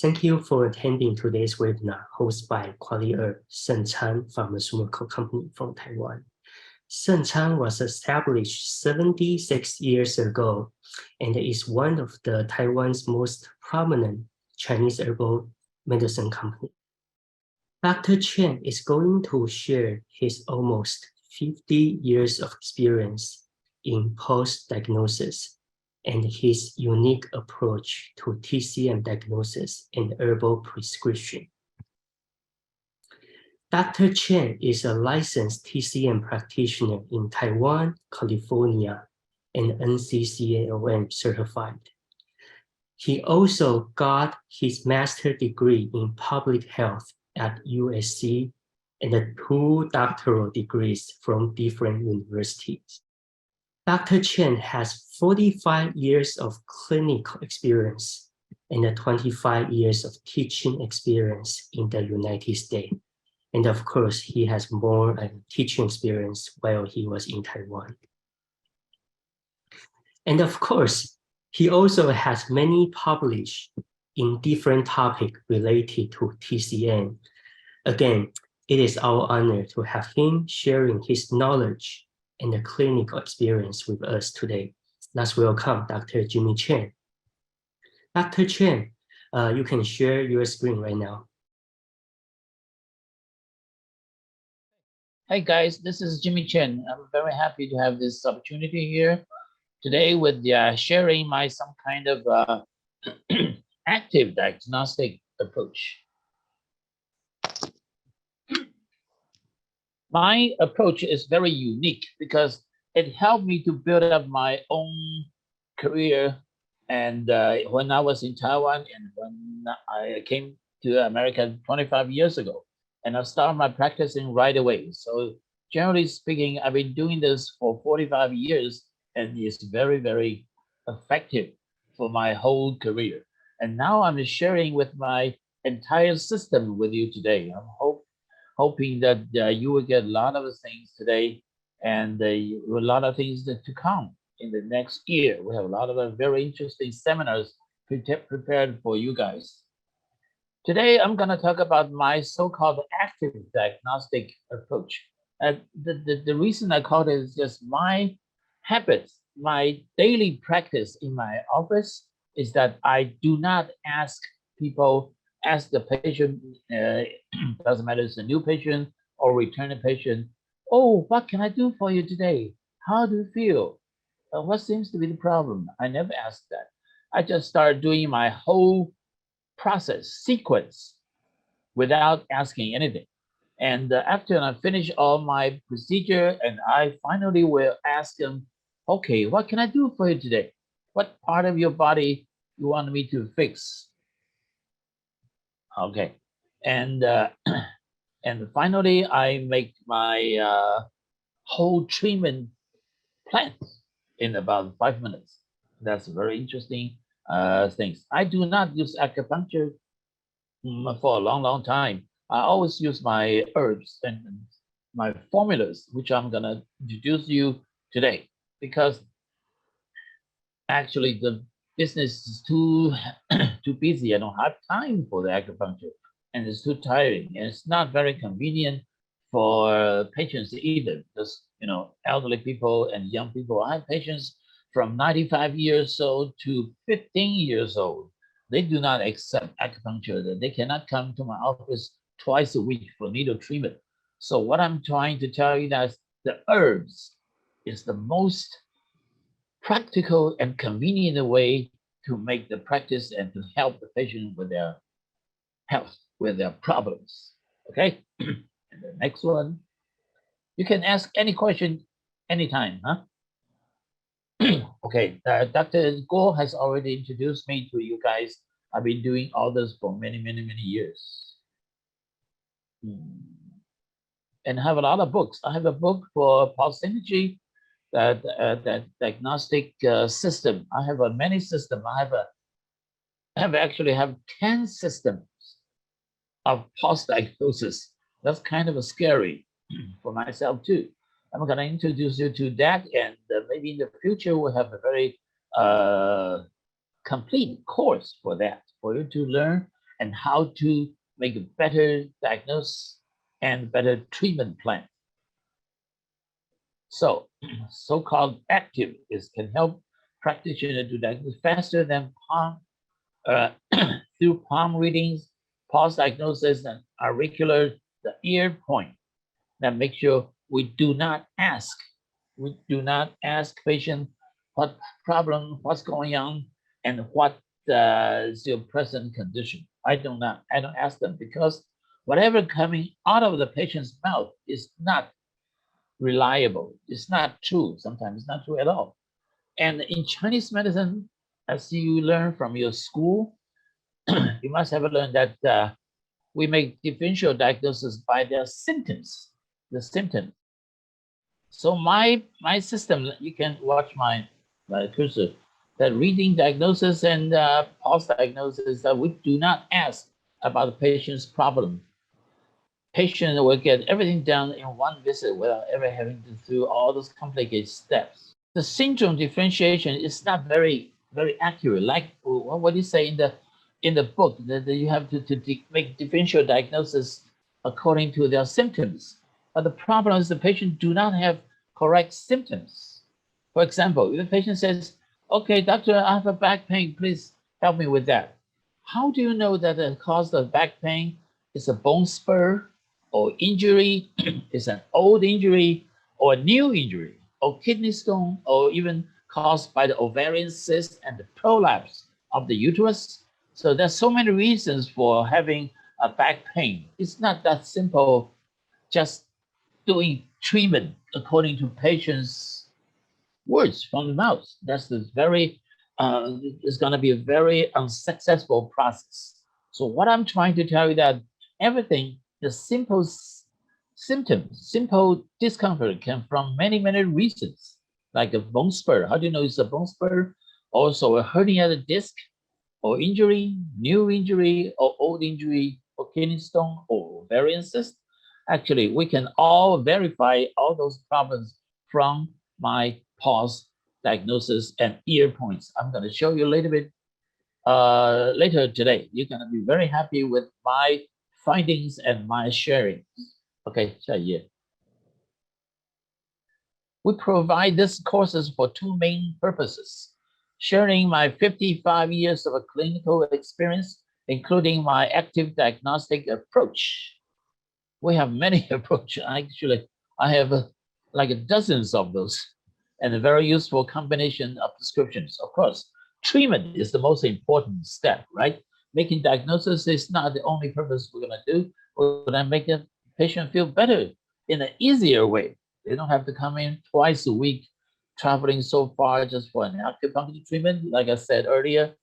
Thank you for attending today's webinar hosted by Qualiherb, Chang Pharmaceutical Company from Taiwan. Chang was established 76 years ago and is one of the Taiwan's most prominent Chinese herbal medicine company. Dr. Chang is going to share his almost 50 years of experience in post-diagnosis and his unique approach to TCM diagnosis and herbal prescription. Dr. Chang is a licensed TCM practitioner in Taiwan, California, and NCCAOM certified. He also got his master's degree in public health at USC and 2 doctoral degrees from different universities. Dr. Chang has 45 years of clinical experience and 25 years of teaching experience in the United States. And of course, he has more teaching experience while he was in Taiwan. And of course, he also has many published in different topics related to TCM. Again, it is our honor to have him sharing his knowledge and the clinical experience with us today. Let's welcome Dr. Jimmy Chang. Dr. Chang, you can share your screen right now. Hi guys, this is Jimmy Chang. I'm very happy to have this opportunity here today with sharing my some kind of active diagnostic approach. My approach is very unique because it helped me to build up my own career. And when I was in Taiwan and when I came to America 25 years ago, and I started my practicing right away. So generally speaking, I've been doing this for 45 years and it's very, very effective for my whole career. And now I'm sharing with my entire system with you today. I'm hoping that you will get a lot of things today and a lot of things to come in the next year. We have a lot of very interesting seminars prepared for you guys. Today, I'm going to talk about my so-called active diagnostic approach. The reason I call it is just my habits, my daily practice in my office is that I do not ask the patient, doesn't matter if it's a new patient or returning patient, oh, what can I do for you today? How do you feel? What seems to be the problem? I never ask that. I just start doing my whole process sequence without asking anything. And after I finish all my procedure, and I finally will ask them, okay, what can I do for you today? What part of your body you want me to fix? Okay, and and finally I make my whole treatment plan in about 5 minutes. That's very interesting things. I do not use acupuncture for a long, long time. I always use my herbs and my formulas, which I'm gonna introduce you today, because actually the business is too busy. I don't have time for the acupuncture, and it's too tiring, and it's not very convenient for patients either, because elderly people and young people. I have patients from 95 years old to 15 years old. They do not accept acupuncture. They cannot come to my office twice a week for needle treatment. So what I'm trying to tell you is the herbs is the most practical and convenient way to make the practice and to help the patient with their health, with their problems. Okay, and the next one, you can ask any question anytime, huh? Okay, Dr. Guo has already introduced me to you guys. I've been doing all this for many, many, many years. And I have a lot of books. I have a book for pulse energy, that diagnostic system. I have many systems. I actually have 10 systems of pulse diagnosis. That's kind of scary for myself too. I'm going to introduce you to that, and maybe in the future we'll have a very complete course for that, for you to learn and how to make a better diagnosis and better treatment plan. So, so-called active can help practitioners to diagnose faster than palm through palm readings, pulse diagnosis, and auricular, the ear point. That make sure we do not ask. We do not ask patient what problem, what's going on, and what is your present condition. I don't ask them because whatever coming out of the patient's mouth is not reliable. It's not true. Sometimes it's not true at all. And in Chinese medicine, as you learn from your school, you must have learned that we make differential diagnosis by their symptoms, the symptoms. So my system, you can watch my cursor, that reading diagnosis and pulse diagnosis, that we do not ask about the patient's problem. Patient will get everything done in one visit without ever having to do all those complicated steps. The syndrome differentiation is not very accurate. Like what do you say in the book that you have to make differential diagnosis according to their symptoms. But the problem is the patient do not have correct symptoms. For example, if the patient says, "Okay, doctor, I have a back pain. Please help me with that." How do you know that the cause of back pain is a bone spur or injury, is an old injury or a new injury, or kidney stone, or even caused by the ovarian cyst and the prolapse of the uterus? So there's so many reasons for having a back pain. It's not that simple, just doing treatment according to patient's words from the mouth. That's the very, it's going to be a very unsuccessful process. So what I'm trying to tell you that everything, the simple symptoms, simple discomfort can from many reasons, like a bone spur. How do you know it's a bone spur? Also a herniated disc, or injury, new injury, or old injury, or kidney stone, or ovarian cyst. Actually, we can all verify all those problems from my pulse diagnosis and ear points. I'm going to show you a little bit later today. You're going to be very happy with my findings and my sharing. Okay, 下一页. We provide these courses for two main purposes: sharing my 55 years of a clinical experience, including my active diagnostic approach. We have many approaches. Actually, I have like dozens of those, and a very useful combination of prescriptions. Of course, treatment is the most important step, right? Making diagnosis is not the only purpose we're going to do. We're going to make the patient feel better in an easier way. They don't have to come in twice a week, traveling so far just for an acupuncture treatment. Like I said earlier,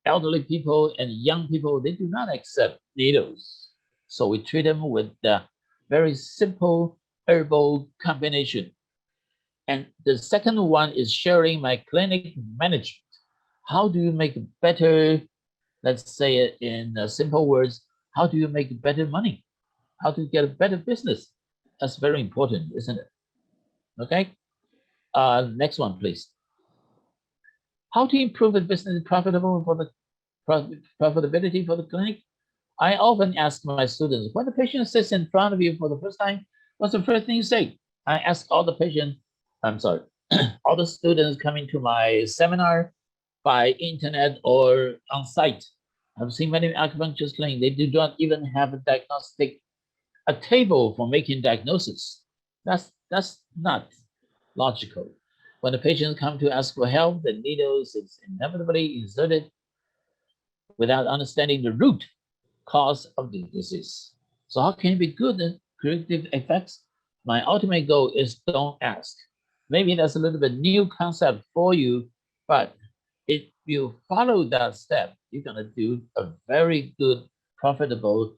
elderly people and young people, they do not accept needles. So we treat them with the very simple herbal combination. And the second one is sharing my clinic management. How do you make better, let's say it in simple words, how do you make better money? How to get a better business? That's very important, isn't it? Okay. Next one, please. How to improve the business profitable for the profitability for the clinic? I often ask my students, when the patient sits in front of you for the first time, what's the first thing you say? I ask all the patients, I'm sorry, all the students coming to my seminar by internet or on site. I've seen many acupuncturist clinics, they do not even have a diagnostic, a table for making diagnosis. That's not logical. When the patient come to ask for help, the needles is inevitably inserted without understanding the root cause of the disease. So how can it be good and curative effects? My ultimate goal is don't ask. Maybe that's a little bit new concept for you, but if you follow that step, you're gonna do a very good, profitable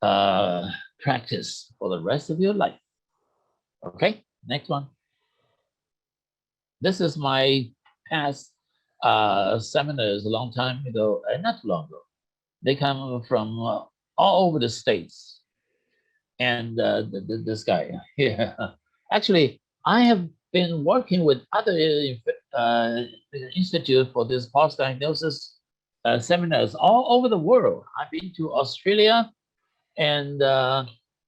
practice for the rest of your life. Okay, next one. This is my past seminars a long time ago, not too long ago. They come from all over the states. And this guy here, actually, I have been working with other institute for this pulse diagnosis seminars all over the world. I've been to Australia and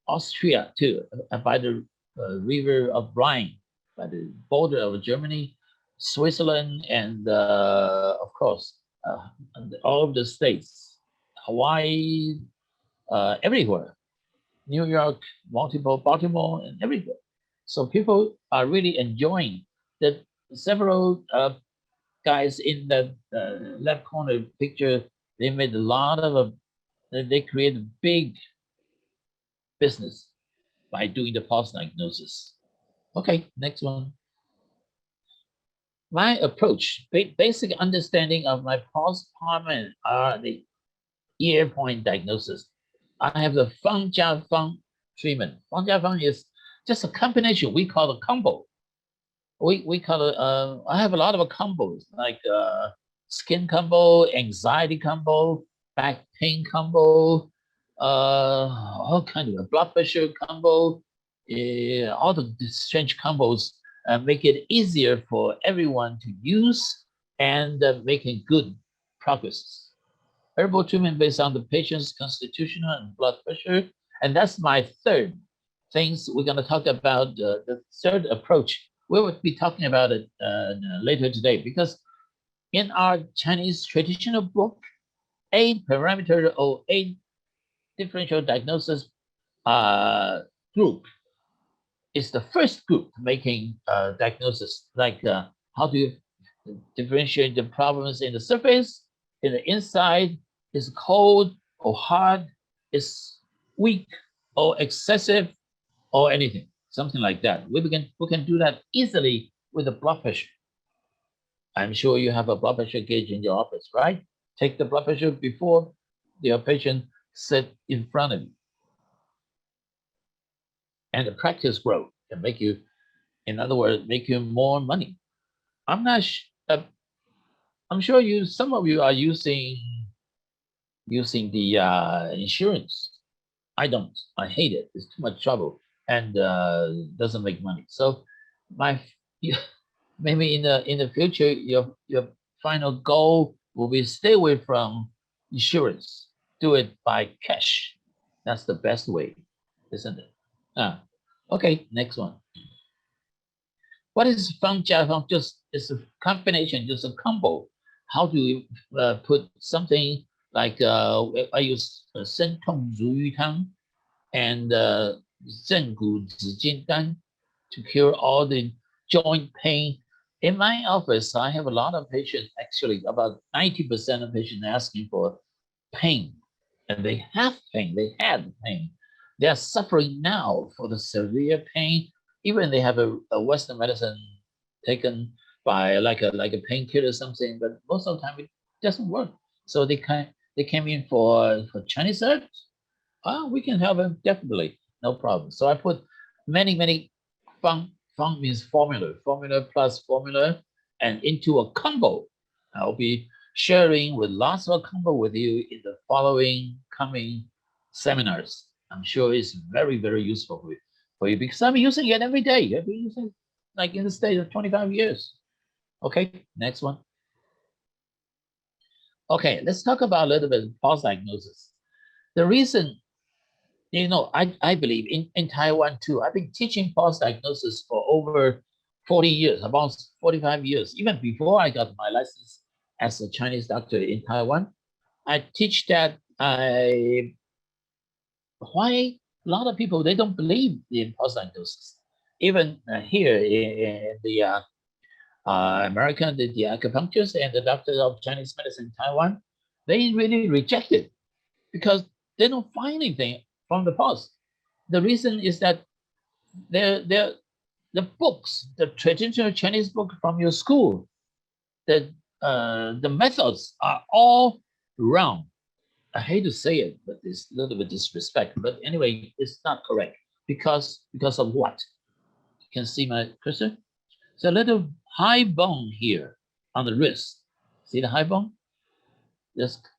Austria too, by the river of Rhine, by the border of Germany, Switzerland, and of course, and all of the states, Hawaii, everywhere, New York, multiple, Baltimore, and everywhere. So people are really enjoying that. Several guys in the left corner picture, they made a lot of they create a big business by doing the pulse diagnosis. Okay, next one. My approach, basic understanding of my pulse department are the ear point diagnosis. I have the Fang Jia Fang treatment. Fang Jia Fang is just a combination. We call it combo. We call it. I have a lot of combos like skin combo, anxiety combo, back pain combo, all kind of blood pressure combo, all the strange combos make it easier for everyone to use and making good progress. Herbal treatment based on the patient's constitutional and blood pressure, and that's my third things we're going to talk about. The third approach we will be talking about it later today because in our Chinese traditional book, a parameter or a differential diagnosis group is the first group making diagnosis, like how do you differentiate the problems in the surface, in the inside, is cold or hard, is weak or excessive, or anything, something like that. We can do that easily with the blood pressure. I'm sure you have a blood pressure gauge in your office, right? Take the blood pressure before your patient sit in front of you. And the practice growth can make you, in other words, make you more money. I'm not. I'm sure some of you are using the insurance. I don't. I hate it. It's too much trouble and doesn't make money. So my maybe in the future your final goal will be stay away from insurance. Do it by cash. That's the best way, isn't it? Okay, next one. What is Fang Jia Fang? Just it's a combination, just a combo. How do you put something like I use 生痛如鱼汤 and 正骨紫金丹 to cure all the joint pain. In my office, I have a lot of patients, actually about 90% of patients asking for pain. And they have pain, they had pain. They are suffering now for the severe pain. Even they have a Western medicine taken by like a painkiller or something, but most of the time it doesn't work. So they came in for Chinese herbs. We can help them definitely, no problem. So I put many fang means formula plus formula, and into a combo. I'll be sharing with lots of combo with you in the following coming seminars. I'm sure it's very useful for you because I'm using it every day. I've been using it like in the state of 25 years. Okay, next one. Okay, let's talk about a little bit of pulse diagnosis. The reason, I believe in Taiwan too, I've been teaching pulse diagnosis for over 40 years, about 45 years, even before I got my license as a Chinese doctor in Taiwan. I teach that why a lot of people, they don't believe in pulse diagnosis. Even here in the American, the acupuncturists and the doctors of Chinese medicine in Taiwan, they really reject it because they don't find anything from the pulse. The reason is that the books, the traditional Chinese book from your school, the methods are all wrong. I hate to say it, but it's a little bit disrespect. But anyway, it's not correct because of what? You can see my cursor. It's a little high bone here on the wrist. See the high bone? Just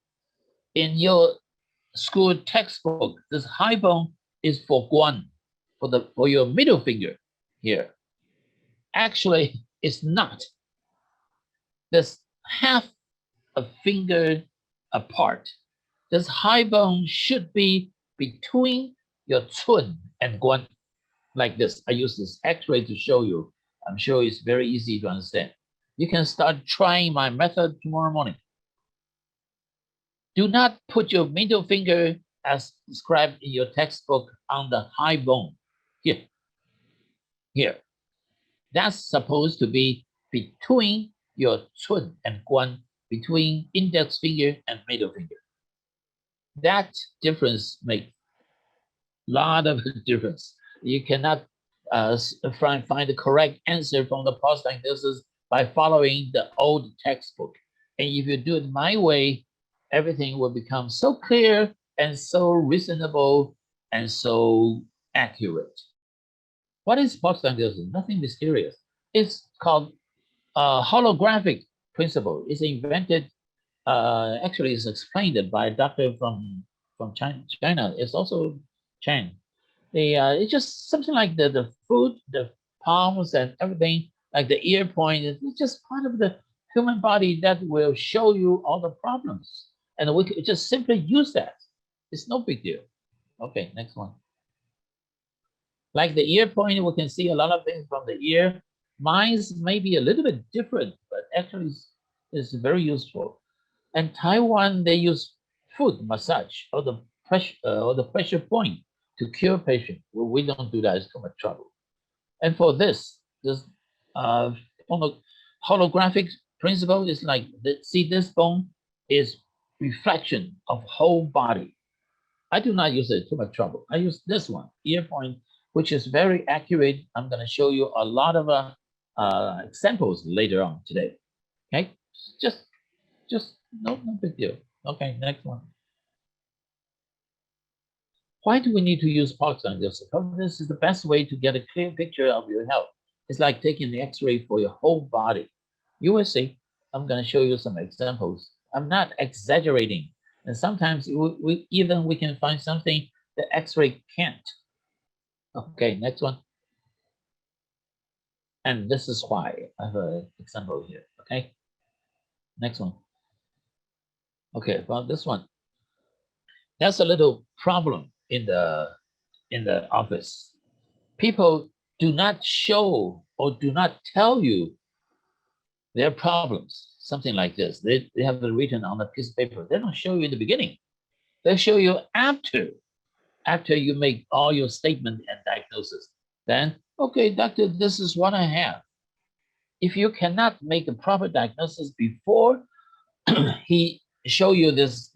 in your school textbook, this high bone is for guan, for your middle finger here. Actually, it's not. There's half a finger apart. This high bone should be between your cun and guan, like this. I use this x-ray to show you. I'm sure it's very easy to understand. You can start trying my method tomorrow morning. Do not put your middle finger as described in your textbook on the high bone. Here. That's supposed to be between your cun and guan, between index finger and middle finger. That difference makes a lot of difference. You cannot find the correct answer from the pulse diagnosis by following the old textbook. And if you do it my way, everything will become so clear and so reasonable and so accurate. What is pulse diagnosis? Nothing mysterious. It's called holographic principle. It's invented, actually it's explained by a doctor from China. It's also Chang. It's just something like the foot, the palms and everything, like the ear point. It's just part of the human body that will show you all the problems. And we could just simply use that. It's no big deal. Okay, next one. Like the ear point, we can see a lot of things from the ear. Mine's may be a little bit different, but actually it's very useful. And Taiwan, they use foot massage or the pressure point to cure patient. Well, we don't do that; it's too much trouble. And for this uh, holographic principle is like see this bone is reflection of whole body. I do not use it, too much trouble. I use this one, ear point, which is very accurate. I'm going to show you a lot of examples later on today. Okay, just no big deal. Okay, next one. Why do we need to use pulse diagnosis? Because this is the best way to get a clear picture of your health. It's like taking the X-ray for your whole body. You will see. I'm going to show you some examples. I'm not exaggerating. And sometimes we can find something the X-ray can't. Okay, next one. And this is why. I have an example here. Okay, next one. Okay, well, this one. That's a little problem in the office. People do not show or do not tell you their problems. Something like this. They have it written on a piece of paper. They don't show you in the beginning. They show you after you make all your statement and diagnosis. Then, okay, doctor, this is what I have. If you cannot make a proper diagnosis before he show you this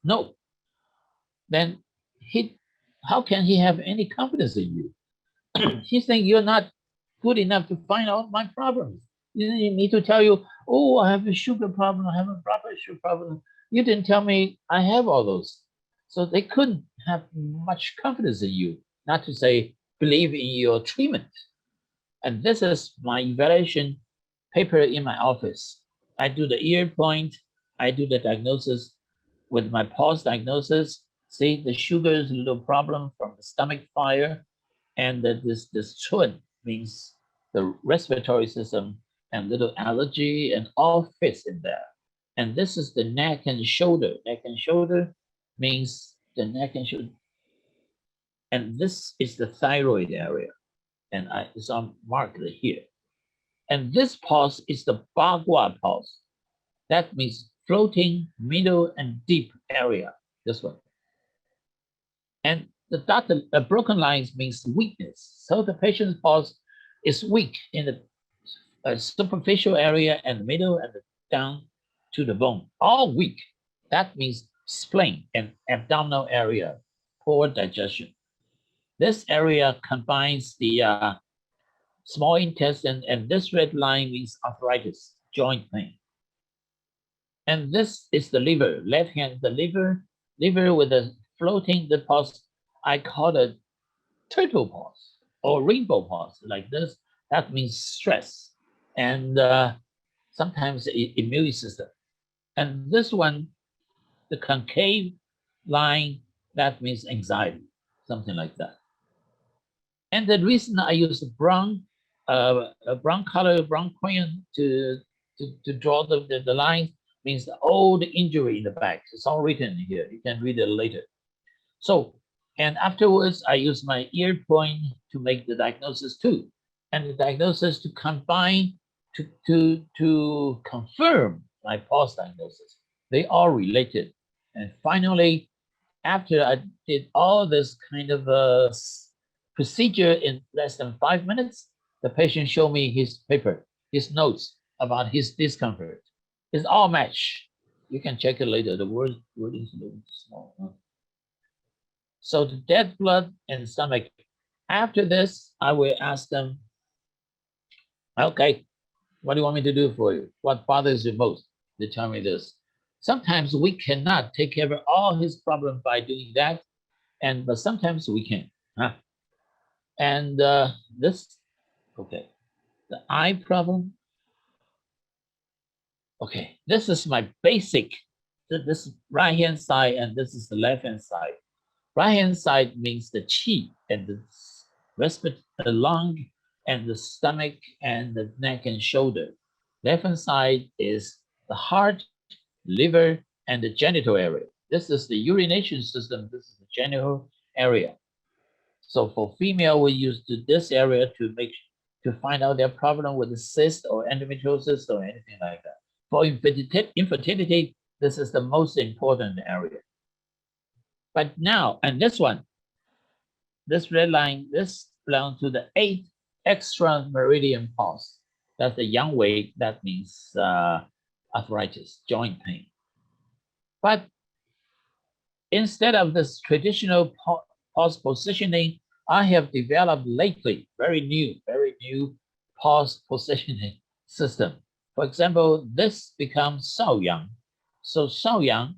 note, then how can he have any confidence in you? He's saying you're not good enough to find out my problems. You didn't need to tell you, oh, I have a sugar problem, I have a blood pressure problem. You didn't tell me I have all those. So they couldn't have much confidence in you, not to say believe in your treatment. And this is my evaluation paper in my office. I do the ear point, I do the diagnosis with my pulse diagnosis. See, the sugar is a little problem from the stomach fire, and this chun means the respiratory system and little allergy and all fits in there. And this is the neck and shoulder. Neck and shoulder means the neck and shoulder. And this is the thyroid area. And it's on marked here. And this pulse is the Bagua pulse. That means floating, middle, and deep area. This one. And the dotted broken lines means weakness. So the patient's pulse is weak in the superficial area and the middle and down to the bone. All weak. That means spleen and abdominal area, poor digestion. This area combines the small intestine, and this red line means arthritis, joint pain. And this is the liver, left hand, the liver with a floating the pulse. I call it turtle pulse or rainbow pulse, like this. That means stress and sometimes immune system. And this one, the concave line, that means anxiety, something like that. And the reason I use brown, brown color, brown crayon to draw the line, means all the injury in the back. It's all written here. You can read it later. So, and afterwards, I use my ear point to make the diagnosis too. And the diagnosis to combine to confirm my pulse diagnosis. They are related. And finally, after I did all this kind of procedure in less than 5 minutes, the patient showed me his paper, his notes about his discomfort. It's all match. You can check it later. The wording is a little small. Huh? So the dead blood and stomach. After this, I will ask them, okay, what do you want me to do for you? What bothers you most? They tell me this. Sometimes we cannot take care of all his problems by doing that, but sometimes we can. Huh? And this, okay, the eye problem. Okay, this is my basic. This is right hand side, and this is the left hand side. Right hand side means the qi and the respiratory, the lung and the stomach and the neck and shoulder. Left hand side is the heart, liver, and the genital area. This is the urination system. This is the genital area. So for female, we use this area to find out their problem with the cyst or endometriosis or anything like that. For infertility, this is the most important area. But now, and this one, this red line, this belongs to the 8th extra meridian pulse. That's the yang wei. That means arthritis, joint pain. But instead of this traditional pulse positioning, I have developed lately very new pulse positioning system. For example, this becomes Shaoyang. So Shaoyang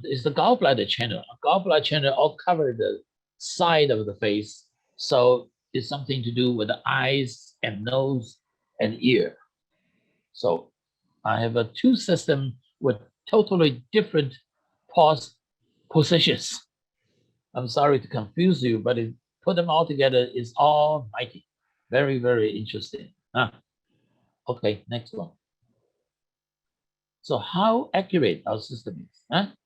is the gallbladder channel. A gallbladder channel all cover the side of the face. So it's something to do with the eyes and nose and ear. So I have a two system with totally different pulse positions. I'm sorry to confuse you, but put them all together is almighty. Very, very interesting. Okay, next one. So how accurate our system is.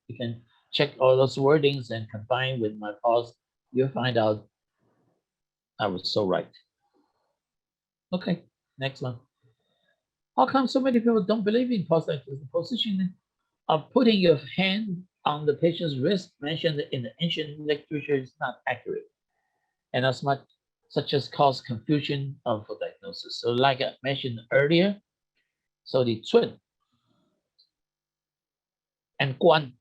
You can check all those wordings and combine with my pulse. You'll find out I was so right. Okay, next one. How come so many people don't believe in pulse diagnosis? The positioning of putting your hand on the patient's wrist mentioned in the ancient literature is not accurate, and as much such as cause confusion of diagnosis. So like I mentioned earlier, so the cun and guan,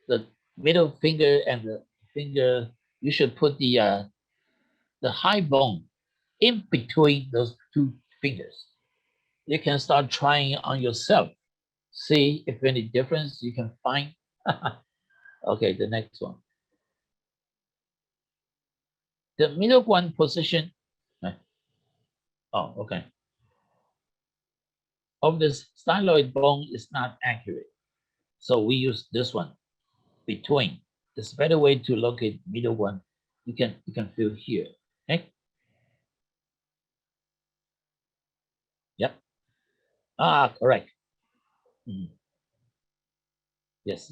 the middle finger and the finger, you should put the high bone in between those two fingers. You can start trying on yourself. See if any difference you can find. Okay, the next one. The middle one position. Oh, okay. Of this styloid bone is not accurate. So we use this one between. There's a better way to locate middle one. You can feel here. Okay. Yep. Correct. Yes.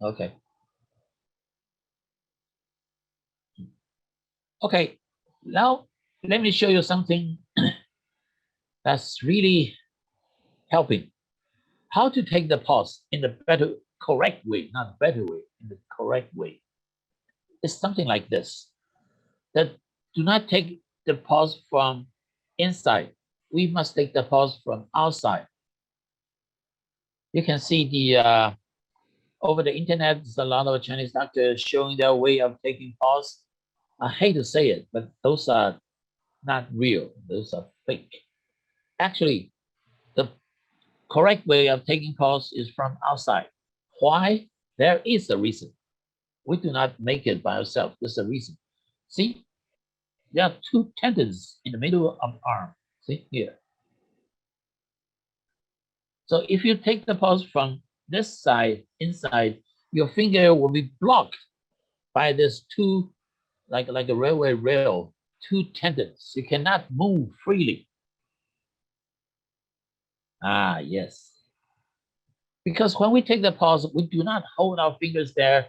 Okay. Okay. Now let me show you something that's really helping. How to take the pulse in the correct way, not better way, in the correct way. It's something like this. That do not take the pulse from inside. We must take the pulse from outside. You can see the over the internet, there's a lot of Chinese doctors showing their way of taking pulse. I hate to say it, but those are not real. Those are fake. Actually, the correct way of taking pulse is from outside. Why? There is a reason. We do not make it by ourselves. There's a reason. See, there are two tendons in the middle of the arm. See here. So if you take the pulse from this side, inside, your finger will be blocked by this two, like a railway rail, two tendons. You cannot move freely. Ah, yes. Because when we take the pulse, we do not hold our fingers there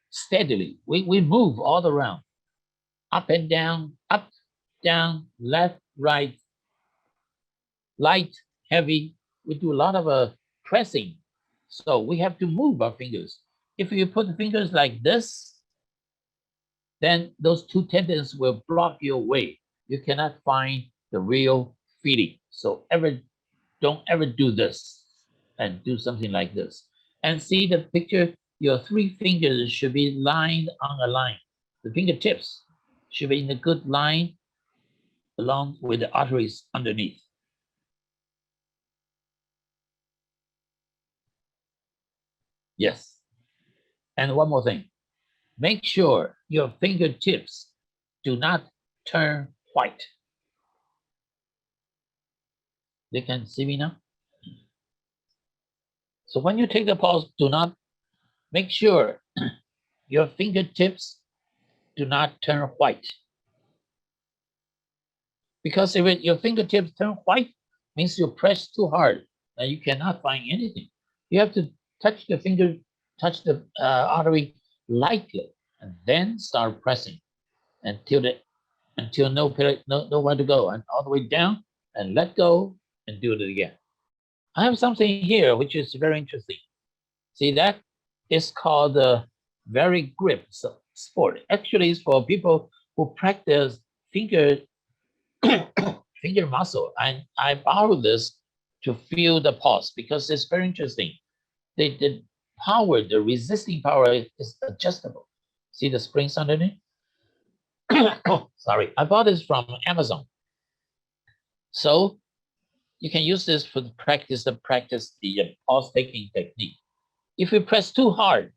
steadily. We move all around, up, down, left, right, light, heavy. We do a lot of pressing. So we have to move our fingers. If you put the fingers like this, then those two tendons will block your way. You cannot find the real feeling. So don't ever do this and do something like this. And see the picture, your three fingers should be lined on a line. The fingertips should be in a good line along with the arteries underneath. Yes. And one more thing, make sure your fingertips do not turn white. They can see me now? So when you take the pulse, do not make sure your fingertips do not turn white. Because if your fingertips turn white, means you press too hard and you cannot find anything. You have to touch the finger, touch the artery lightly, and then start pressing until nowhere to go, and all the way down, and let go and do it again. I have something here which is very interesting. See that? It's called the very grip sport. Actually, it's for people who practice finger finger muscle. And I borrowed this to feel the pulse because it's very interesting. The power, the resisting power is adjustable. See the springs underneath? Sorry, I bought this from Amazon. So you can use this for the practice the pulse taking technique. If you press too hard,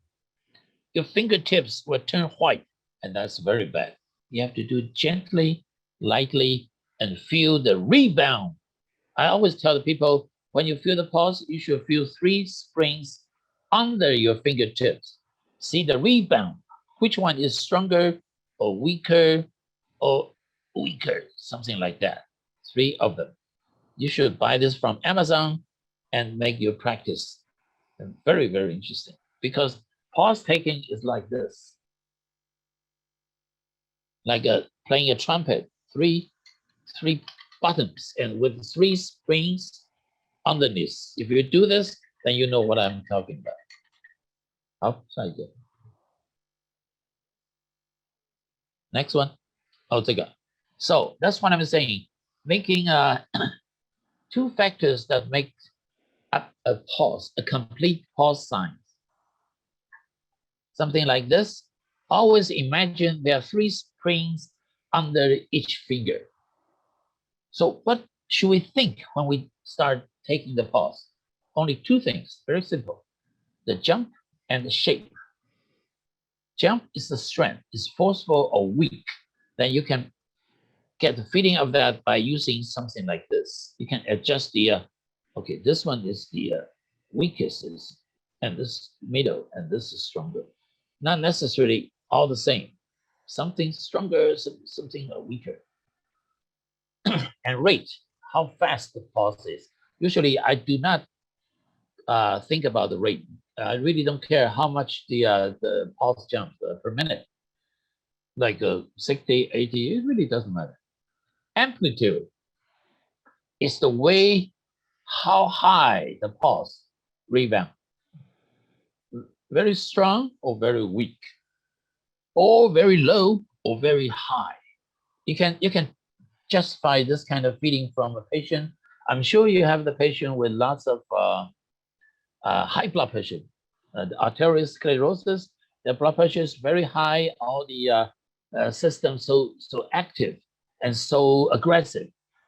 your fingertips will turn white, and that's very bad. You have to do it gently, lightly, and feel the rebound. I always tell the people, when you feel the pulse, you should feel three springs under your fingertips. See the rebound. Which one is stronger or weaker, something like that. Three of them. You should buy this from Amazon and make your practice. And very, very interesting, because pulse taking is like this, like playing a trumpet, three buttons and with three springs underneath. If you do this, then you know what I'm talking about. Upside down. Next one. Oh, so that's what I'm saying. Making two factors that make up a pulse, a complete pulse sign. Something like this. Always imagine there are three springs under each finger. So what should we think when we start taking the pulse? Only two things, very simple. The jump and the shape. Jump is the strength, is forceful or weak. Then you can get the feeling of that by using something like this. You can adjust the, okay, this one is the weakest, and this middle, and this is stronger. Not necessarily all the same. Something stronger, something weaker. And rate, how fast the pulse is. Usually I do not think about the rate. I really don't care how much the pulse jump per minute, like 60, 80, it really doesn't matter. Amplitude is the way how high the pulse rebound. Very strong or very weak, or very low or very high. You can justify this kind of feeling from a patient. I'm sure you have the patient with lots of high blood pressure, the arteriosclerosis. The blood pressure is very high. All the system so active and so aggressive.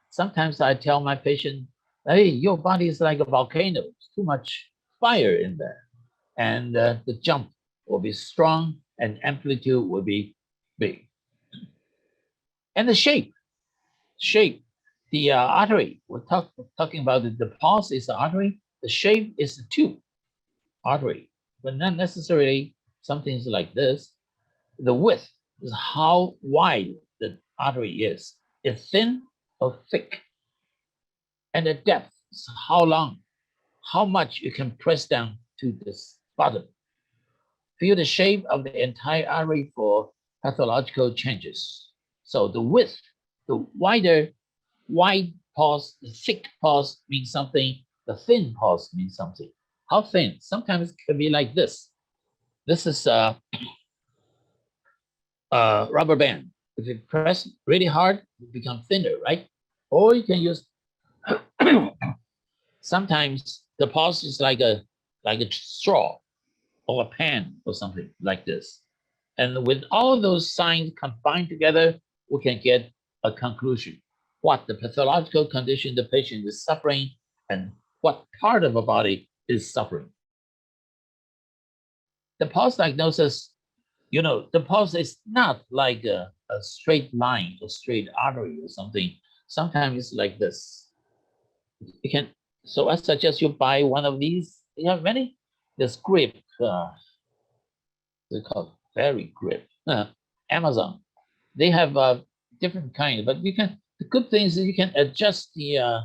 Sometimes I tell my patient, "Hey, your body is like a volcano. It's too much fire in there, and the jump will be strong and amplitude will be big." And the shape. The artery. We're talking about the pulse is the artery. The shape is the tube artery, but not necessarily something like this. The width is how wide the artery is. It's thin or thick. And the depth how long, how much you can press down to this bottom. Feel the shape of the entire artery for pathological changes. So the width, the wide pause, the thick pause means something, the thin pause means something. How thin? Sometimes it can be like this. This is a rubber band. If you press really hard, it becomes thinner, right? Or you can use, sometimes the pause is like a straw or a pen or something like this. And with all those signs combined together, we can get a conclusion. What the pathological condition the patient is suffering and what part of the body is suffering. The pulse diagnosis, the pulse is not like a straight line or straight artery or something. Sometimes it's like this. You can, so I suggest you buy one of these. You have many. This grip, they call very grip. Amazon, they have different kind, but you can. The good thing is that you can adjust the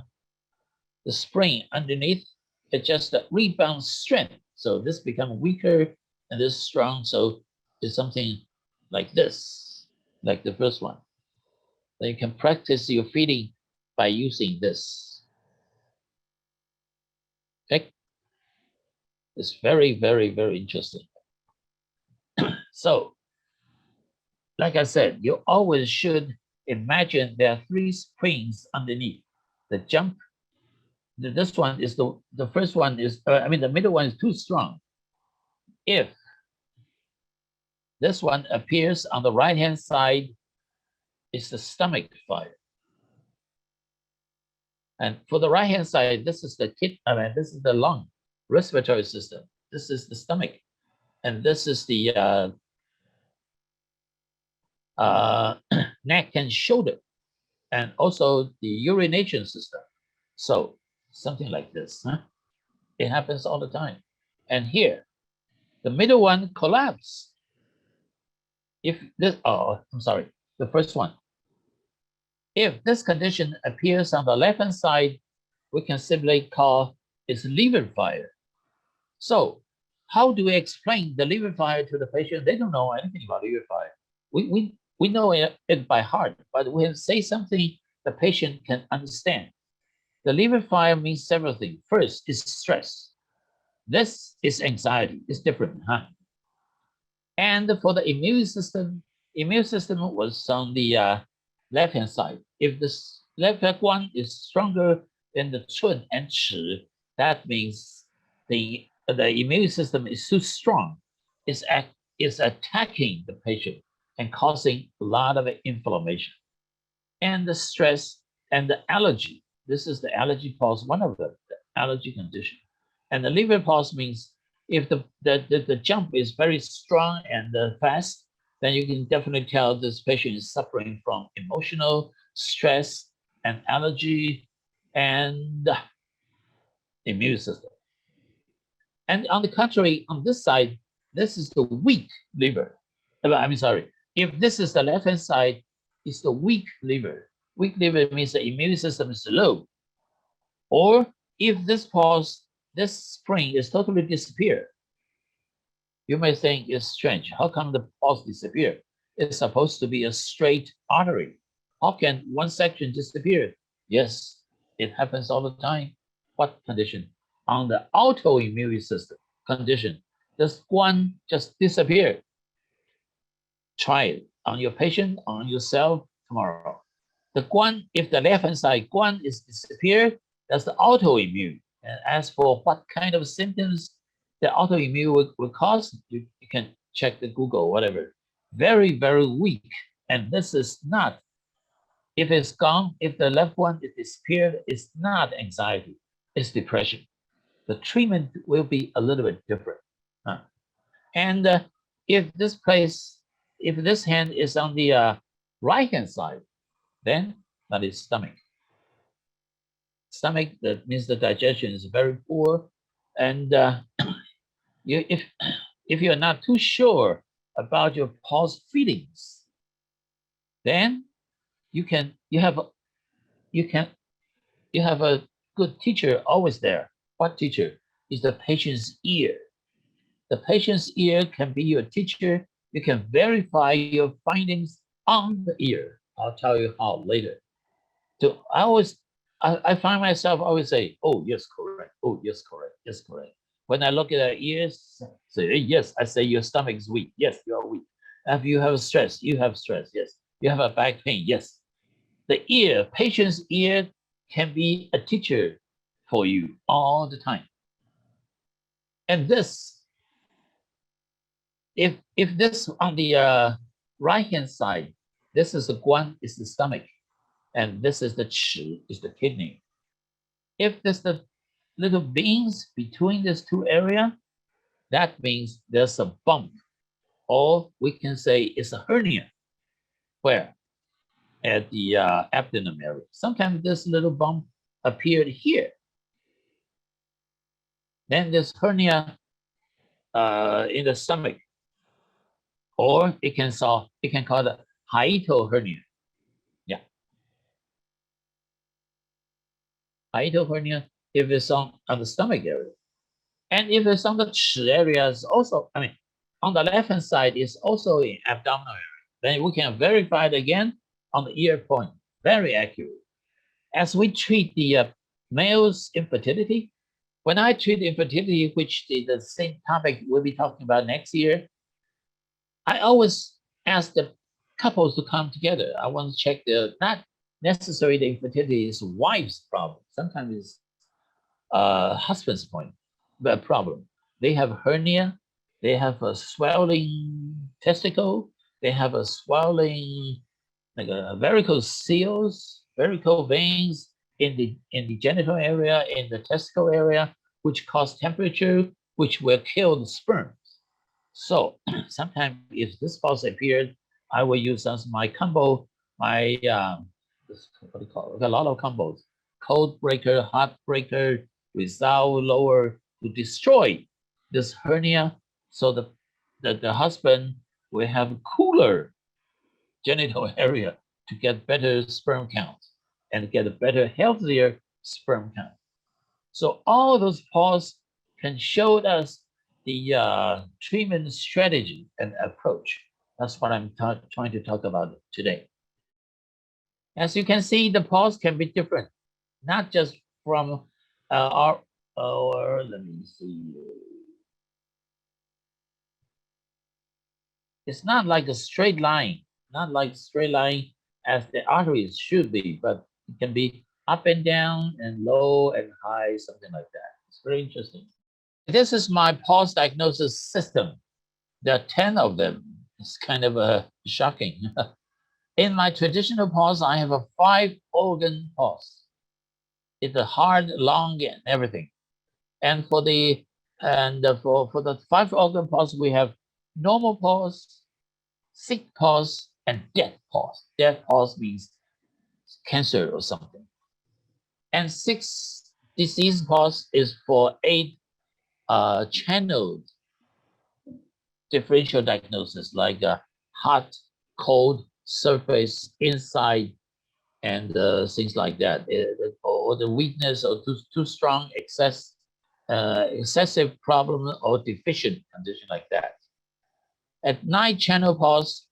spring underneath, adjust the rebound strength. So this becomes weaker and this strong. So it's something like this, like the first one. Then you can practice your feeding by using this. Okay, it's very, very, very interesting. So, like I said, you always should imagine there are 3 springs underneath. The jump, this one is the first one is, the middle one is too strong. If this one appears on the right-hand side, it's the stomach fire. And for the right-hand side, this is the this is the lung, respiratory system. This is the stomach. And this is the neck and shoulder, and also the urination system. So something like this, huh? It happens all the time. And here, the middle one collapse. If this, I'm sorry, the first one. If this condition appears on the left-hand side, we can simply call it liver fire. So how do we explain the liver fire to the patient? They don't know anything about liver fire. We know it by heart, but we say something the patient can understand. The liver fire means several things. First is stress. This is anxiety. It's different, huh? And for the immune system was on the left-hand side. If this left one is stronger than the chun and chi, that means the immune system is too strong. It's attacking the patient and causing a lot of inflammation. And the stress and the allergy. This is the allergy pulse, one of them, the allergy condition. And the liver pulse means if the jump is very strong and fast, then you can definitely tell this patient is suffering from emotional stress and allergy and immune system. And on the contrary, on this side, this is the weak liver. Sorry. If this is the left-hand side, it's the weak liver. Weak liver means the immune system is low. Or if this pulse, this spring is totally disappeared, you may think it's strange. How come the pulse disappear? It's supposed to be a straight artery. How can one section disappear? Yes, it happens all the time. What condition? On the autoimmune system condition, does one just disappear? Try it on your patient, on yourself tomorrow. The guan, if the left-hand side guan is disappeared, that's the autoimmune. And as for what kind of symptoms the autoimmune will cause, you can check the Google, whatever. Very, very weak. And this is not, if it's gone, if the left one is disappeared, it's not anxiety, it's depression. The treatment will be a little bit different. And if this hand is on the right-hand side, then that is stomach. Stomach, that means the digestion is very poor. And if you're not too sure about your pulse feelings, then you have a good teacher always there. What teacher? Is the patient's ear. The patient's ear can be your teacher. You can verify your findings on the ear. I'll tell you how later. So I find myself always say, oh, yes, correct. Oh, yes, correct. Yes, correct. When I look at the ears, say, yes, I say your stomach is weak. Yes, you are weak. If you have stress, you have stress. Yes. You have a back pain. Yes. The ear, patient's ear can be a teacher for you all the time. And this, if this on the right hand side, this is the guan, is the stomach, and this is the chi, is the kidney. If there's the little veins between these two areas, that means there's a bump, or we can say it's a hernia. Where? At the abdomen area. Sometimes this little bump appeared here. Then this hernia in the stomach, or it can call it hiatal hernia. Yeah, hiatal hernia if it's on the stomach area, and if it's on the chi area, is also, I mean, on the left hand side is also in abdominal area. Then we can verify it again on the ear point. Very accurate. As we treat the male's infertility, when I treat infertility, which is the same topic we'll be talking about next year, I always ask the couples to come together. I want to check not necessarily the infertility is wife's problem. Sometimes it's husband's point, the problem. They have hernia, they have a swelling testicle, they have a swelling like a varicose seals, varicose veins in the genital area, in the testicle area, which cause temperature, which will kill the sperms. So sometimes if this pulse appeared, I will use some my combo, my what do you call it? A lot of combos, cold breaker, hot breaker, without lower to destroy this hernia, so the husband will have cooler genital area to get better sperm count and get a better, healthier sperm count. So all those pause can show us the treatment strategy and approach. That's what I'm trying to talk about today. As you can see, the pause can be different, not just from our, let me see. It's not like a straight line, not like straight line as the arteries should be, but it can be up and down and low and high, something like that. It's very interesting. This is my pulse diagnosis system. There are 10 of them. It's kind of shocking. In my traditional pulse, I have a 5-organ pulse. It's a hard, lung, and everything. And for the 5-organ pulse, we have normal pulse, sick pulse, and death pulse. Death pulse means cancer or something. And 6 disease pulse is for 8 channeled differential diagnosis, like hot, cold, surface, inside, and things like that, or the weakness or too strong, excessive problem or deficient condition like that. At 9-channel pulse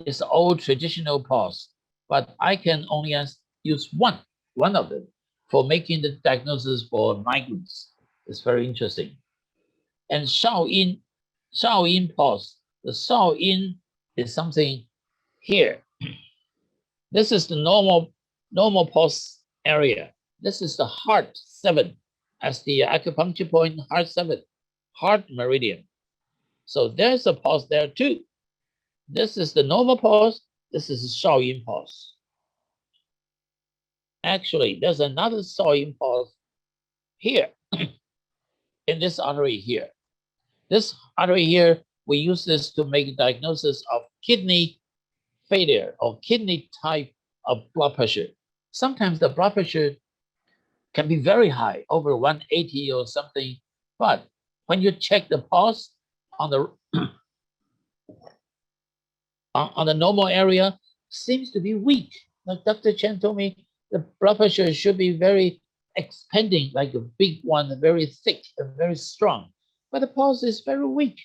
is old traditional pulse, but I can only use one of them for making the diagnosis for migraines. It's very interesting. And Shaoyin pulse. The Shaoyin is something here. This is the normal pulse area. This is the heart 7 as the acupuncture point, heart 7, heart meridian. So there's a pulse there too. This is the normal pulse. This is the Shaoyin pulse. Actually, there's another Shaoyin pulse here in this artery here. This artery here, we use this to make a diagnosis of kidney failure or kidney type of blood pressure. Sometimes the blood pressure can be very high, over 180 or something. But when you check the pulse on the on the normal area, seems to be weak. Like Dr. Chen told me, the blood pressure should be very expanding like a big one, very thick and very strong, but the pulse is very weak,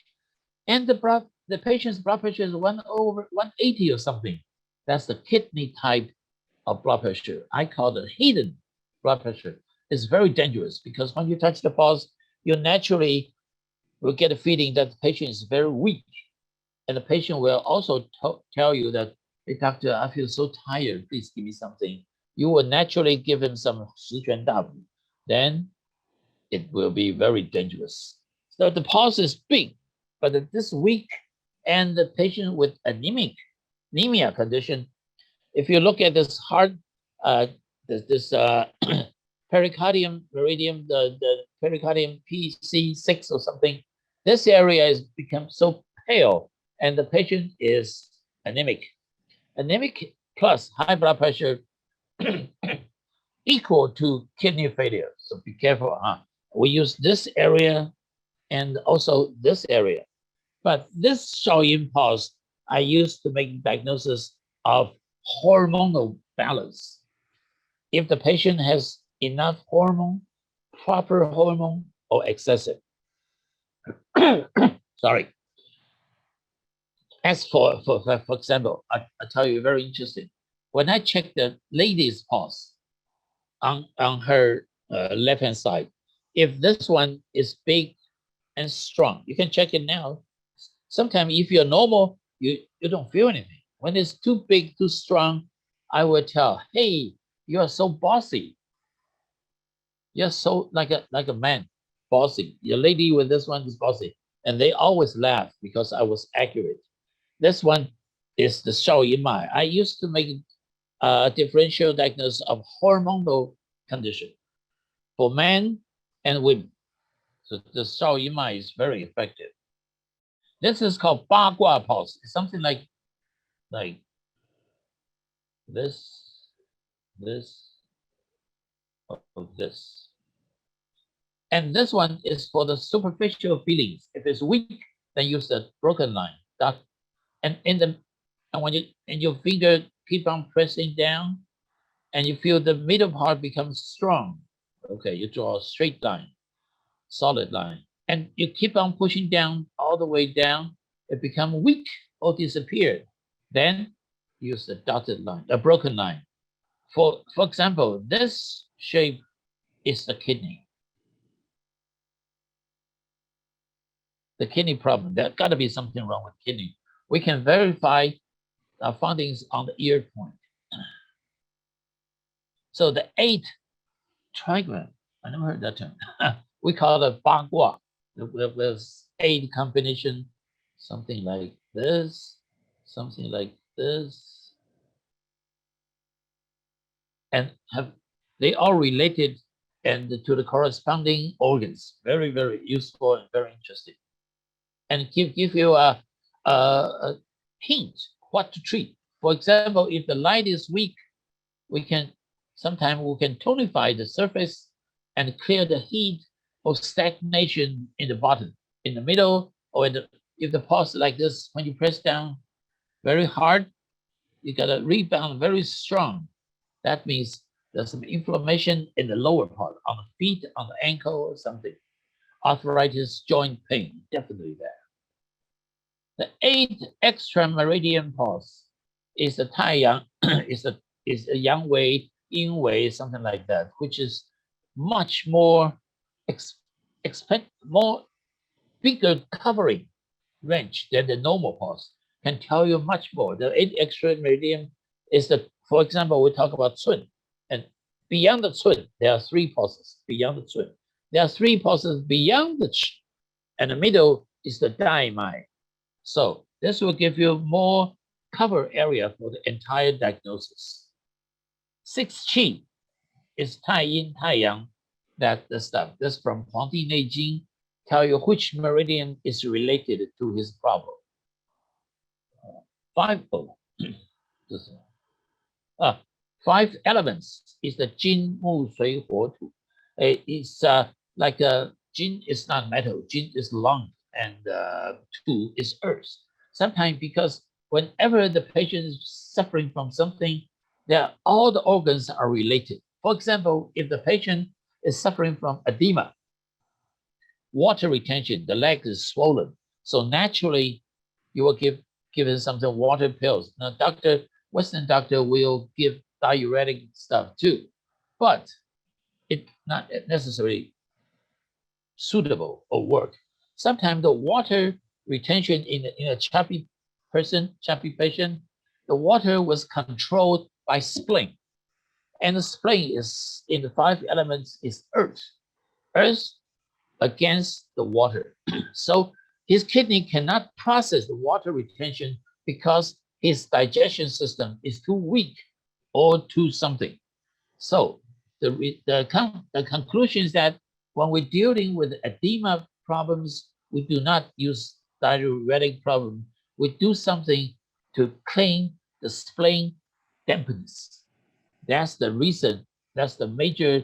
and the patient's blood pressure is 1/180 or something. That's the kidney type of blood pressure. I call it hidden blood pressure. It's very dangerous because when you touch the pulse, you naturally will get a feeling that the patient is very weak. And the patient will also tell you that, hey, doctor, I feel so tired. Please give me something. You will naturally give him some 十全大补. Then it will be very dangerous. So the pulse is big, but this weak and the patient with anemia condition, if you look at this heart, this pericardium meridium, the pericardium PC6 or something, this area has become so pale and the patient is anemic. Anemic plus high blood pressure equal to kidney failure. So be careful. We use this area and also this area. But this Shaoyin pulse, I used to make diagnosis of hormonal balance. If the patient has enough hormone, proper hormone, or excessive. Sorry. As for example, I tell you very interesting. When I check the lady's pulse on her left-hand side, if this one is big and strong, you can check it now. Sometimes if you're normal, you don't feel anything. When it's too big, too strong, I will tell, hey, you are so bossy. You're so like a man, bossy. Your lady with this one is bossy. And they always laugh because I was accurate. This one is the Shaoyinmai. I used to make a differential diagnosis of hormonal condition for men and women. So the Shaoyinmai is very effective. This is called Bagua pulse. It's something like this, this. And this one is for the superficial feelings. If it's weak, then use the broken line. And when your finger keep on pressing down, and you feel the middle part becomes strong. Okay, you draw a straight line, solid line, and you keep on pushing down all the way down. It becomes weak or disappeared. Then use the dotted line, a broken line. For example, this shape is the kidney. The kidney problem. There's got to be something wrong with kidney. We can verify our findings on the ear point. So the 8 trigram, I never heard that term. We call it Bagua. There's 8 combination, something like this, something like this. And they all related and to the corresponding organs. Very, very useful and very interesting. And give you a hint what to treat. For example, if the light is weak, sometimes we can tonify the surface and clear the heat or stagnation in the bottom, in the middle, or if the pulse like this, when you press down very hard, you got a rebound very strong. That means there's some inflammation in the lower part, on the feet, on the ankle, or something. Arthritis, joint pain, definitely there. The 8th extra meridian pulse is the Taiyang, is a Yang Wei, Yin Wei, something like that, which is much more more bigger covering range than the normal pulse. Can tell you much more. The 8th extra meridian is for example, we talk about Cun, and beyond the Cun, there are 3 pulses. Beyond the Cun, there are 3 pulses beyond the Ch, and the middle is the Dai Mai. So this will give you more cover area for the entire diagnosis. 6 Qi is Tai Yin, Tai Yang. That's the stuff. That's from Huangdi Neijing. Tell you which meridian is related to his problem. 5 elements is the Jin, Mu, Sui, Huo, Tu. It's like Jin is not metal. Jin is lung, and Tu is earth. Sometimes because whenever the patient is suffering from something, all the organs are related. For example, if the patient is suffering from edema, water retention. The leg is swollen. So naturally, you will give him something water pills. Now, Western doctor will give diuretic stuff too, but it's not necessarily suitable or work. Sometimes the water retention in a chubby patient, the water was controlled by spleen. And the spleen is in the 5 elements is earth. Earth against the water. So his kidney cannot process the water retention because his digestion system is too weak or too something. So the conclusion is that when we're dealing with edema problems, we do not use diuretic problem. We do something to clean the spleen dampness. That's the reason, that's the major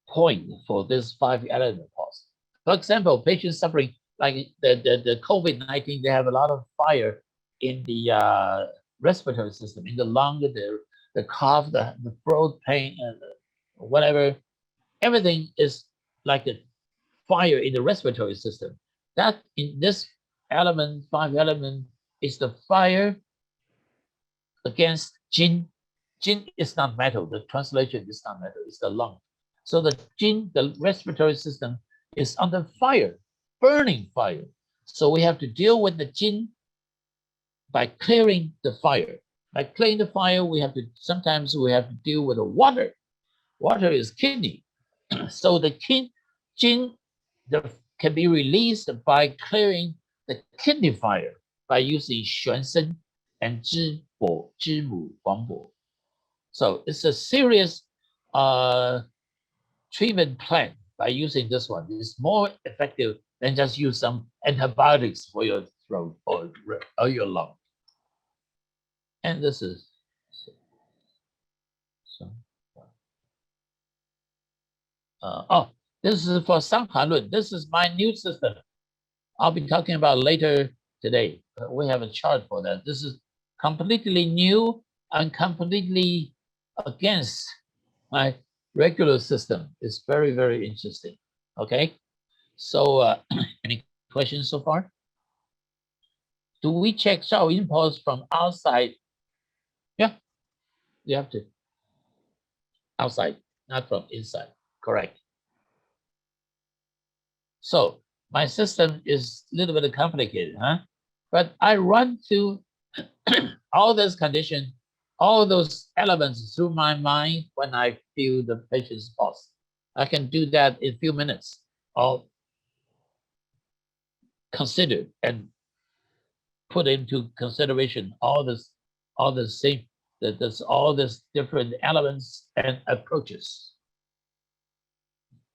point for this 5 element pulse. For example, patients suffering like the COVID-19, they have a lot of fire in the respiratory system, in the lung, the cough, the throat pain, and whatever. Everything is like a fire in the respiratory system. That in this element, 5 element, is the fire against Jin. Jin is not metal. The translation is not metal. It's the lung. So the Jin, the respiratory system, is under fire, burning fire. So we have to deal with the Jin by clearing the fire. By clearing the fire, sometimes we have to deal with the water. Water is kidney. So the Jin can be released by clearing the kidney fire by using 玄参 and 知母黄柏. So it's a serious treatment plan by using this one. It's more effective than just use some antibiotics for your throat or your lung. And this is this is for Sanghanlun. This is my new system. I'll be talking about later today. We have a chart for that. This is completely new and completely against my regular system. It's very, very interesting. Okay. So any questions so far? Do we check Shao impulse from outside? Yeah, you have to. Outside, not from inside. Correct. So my system is a little bit complicated, huh? But I run through all this condition, all those elements through my mind when I feel the patient's pulse. I can do that in a few minutes. I'll consider and put into consideration all this different elements and approaches.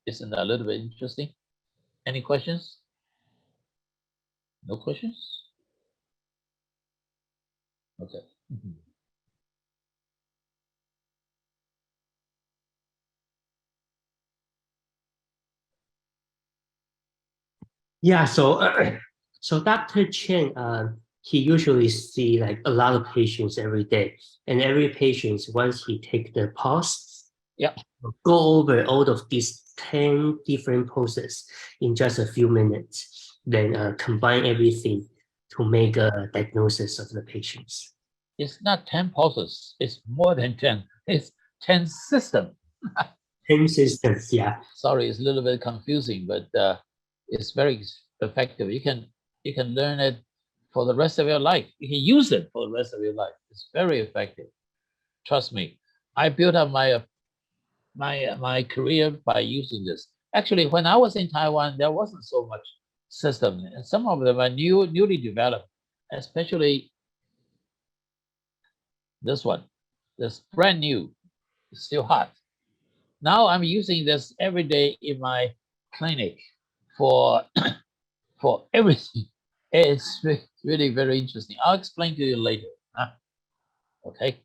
Isn't that a little bit interesting? Any questions? No questions? Okay. Yeah, so so Dr. Chang, he usually see like a lot of patients every day, and every patient, once he take the pulse, yeah, go over all of these 10 different pulses in just a few minutes, then combine everything to make a diagnosis of the patients. It's not 10 pulses, it's more than 10. It's 10 systems. 10 systems, yeah. Sorry, it's a little bit confusing, but it's very effective. You can learn it for the rest of your life. You can use it for the rest of your life. It's very effective. Trust me. I built up my career by using this. Actually, when I was in Taiwan, there wasn't so much system, and some of them are newly developed, especially this one. This brand new, it's still hot. Now I'm using this every day in my clinic for for everything. It's really very interesting. I'll explain to you later. Huh? Okay.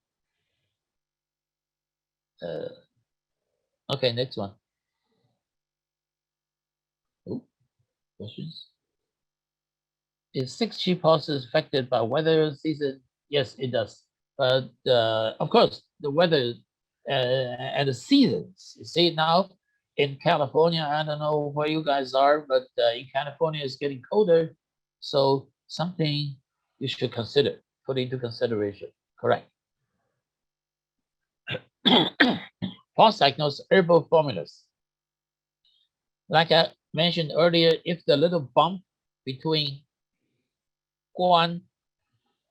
Okay, next one. Ooh, questions? Is 6G pulses affected by weather season? Yes, it does. But of course, the weather and the seasons. You see now in California, I don't know where you guys are, but in California it's getting colder. So something you should consider, put into consideration. Correct. False diagnose herbal formulas. Like I mentioned earlier, if the little bump between guan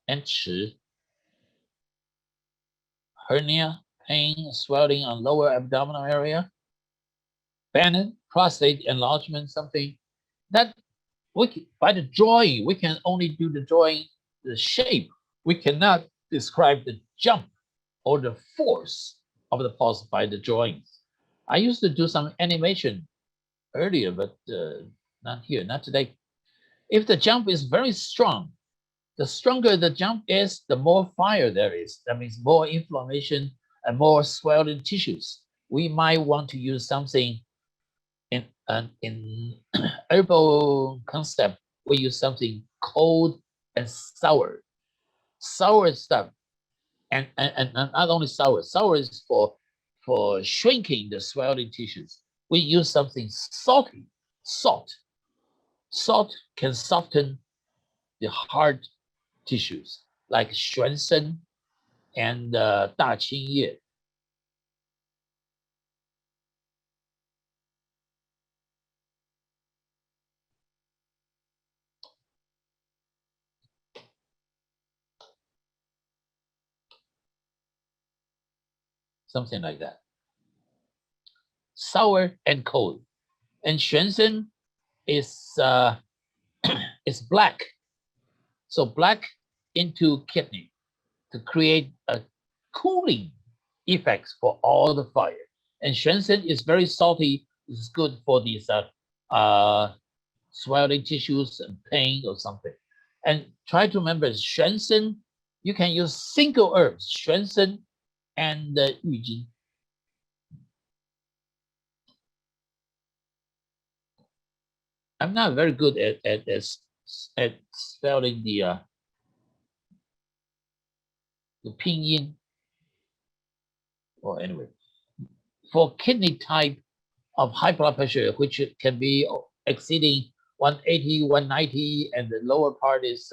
and chi, hernia, pain, swelling on lower abdominal area, Bannon, prostate enlargement, something that by the drawing, we can only do the drawing, the shape. We cannot describe the jump or the force of the pulse by the drawings. I used to do some animation earlier, but not here, not today. If the jump is very strong, the stronger the jump is, the more fire there is. That means more inflammation and more swelling tissues. We might want to use something in herbal concept. We use something cold and sour stuff, and not only sour. Sour is for shrinking the swelling tissues. We use something salty. Salt can soften the hard tissues like 玄参 and 大青叶. Something like that. Sour and cold. And 玄参 is is black. So black into kidney to create a cooling effects for all the fire. And 玄参 is very salty. It's good for these swelling tissues and pain or something. And try to remember 玄参, you can use single herbs, 玄参 and 郁金. I'm not very good at spelling the pinyin. Well, anyway, for kidney type of high blood pressure, which can be exceeding 180, 190, and the lower part is